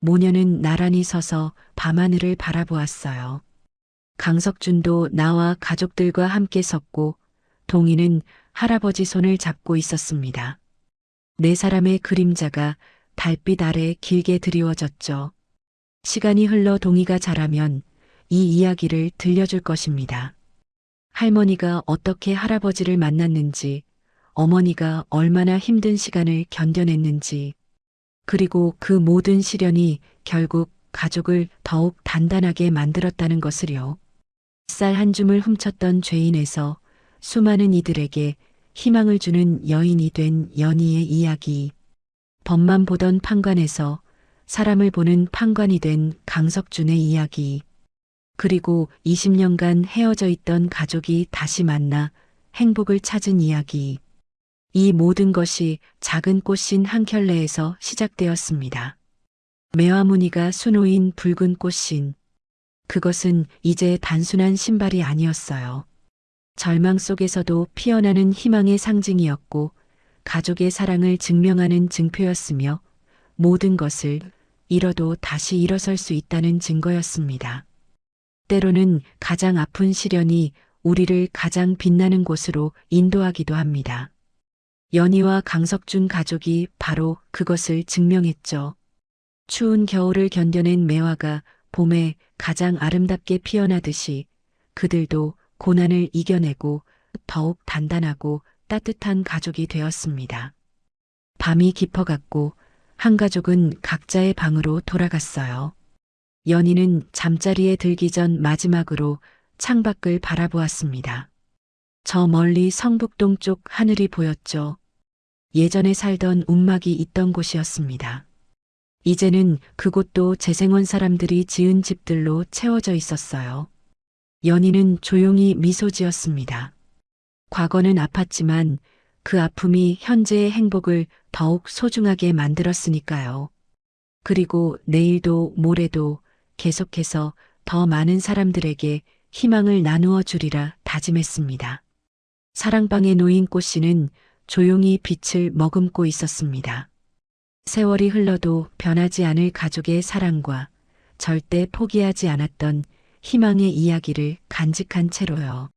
모녀는 나란히 서서 밤하늘을 바라보았어요. 강석준도 나와 가족들과 함께 섰고 동희는 할아버지 손을 잡고 있었습니다. 네 사람의 그림자가 달빛 아래 길게 드리워졌죠. 시간이 흘러 동희가 자라면 이 이야기를 들려줄 것입니다. 할머니가 어떻게 할아버지를 만났는지, 어머니가 얼마나 힘든 시간을 견뎌냈는지, 그리고 그 모든 시련이 결국 가족을 더욱 단단하게 만들었다는 것을요. 쌀 한 줌을 훔쳤던 죄인에서 수많은 이들에게 희망을 주는 여인이 된 연희의 이야기. 법만 보던 판관에서 사람을 보는 판관이 된 강석준의 이야기. 그리고 20년간 헤어져 있던 가족이 다시 만나 행복을 찾은 이야기. 이 모든 것이 작은 꽃신 한 켤레에서 시작되었습니다. 매화무늬가 수놓인 붉은 꽃신, 그것은 이제 단순한 신발이 아니었어요. 절망 속에서도 피어나는 희망의 상징이었고 가족의 사랑을 증명하는 증표였으며 모든 것을 잃어도 다시 일어설 수 있다는 증거였습니다. 때로는 가장 아픈 시련이 우리를 가장 빛나는 곳으로 인도하기도 합니다. 연희와 강석준 가족이 바로 그것을 증명했죠. 추운 겨울을 견뎌낸 매화가 봄에 가장 아름답게 피어나듯이 그들도 고난을 이겨내고 더욱 단단하고 따뜻한 가족이 되었습니다. 밤이 깊어갔고 한 가족은 각자의 방으로 돌아갔어요. 연희는 잠자리에 들기 전 마지막으로 창밖을 바라보았습니다. 저 멀리 성북동 쪽 하늘이 보였죠. 예전에 살던 움막이 있던 곳이었습니다. 이제는 그곳도 재생원 사람들이 지은 집들로 채워져 있었어요. 연희는 조용히 미소 지었습니다. 과거는 아팠지만 그 아픔이 현재의 행복을 더욱 소중하게 만들었으니까요. 그리고 내일도 모레도 계속해서 더 많은 사람들에게 희망을 나누어 주리라 다짐했습니다. 사랑방에 놓인 꽃씨는 조용히 빛을 머금고 있었습니다. 세월이 흘러도 변하지 않을 가족의 사랑과 절대 포기하지 않았던 희망의 이야기를 간직한 채로요.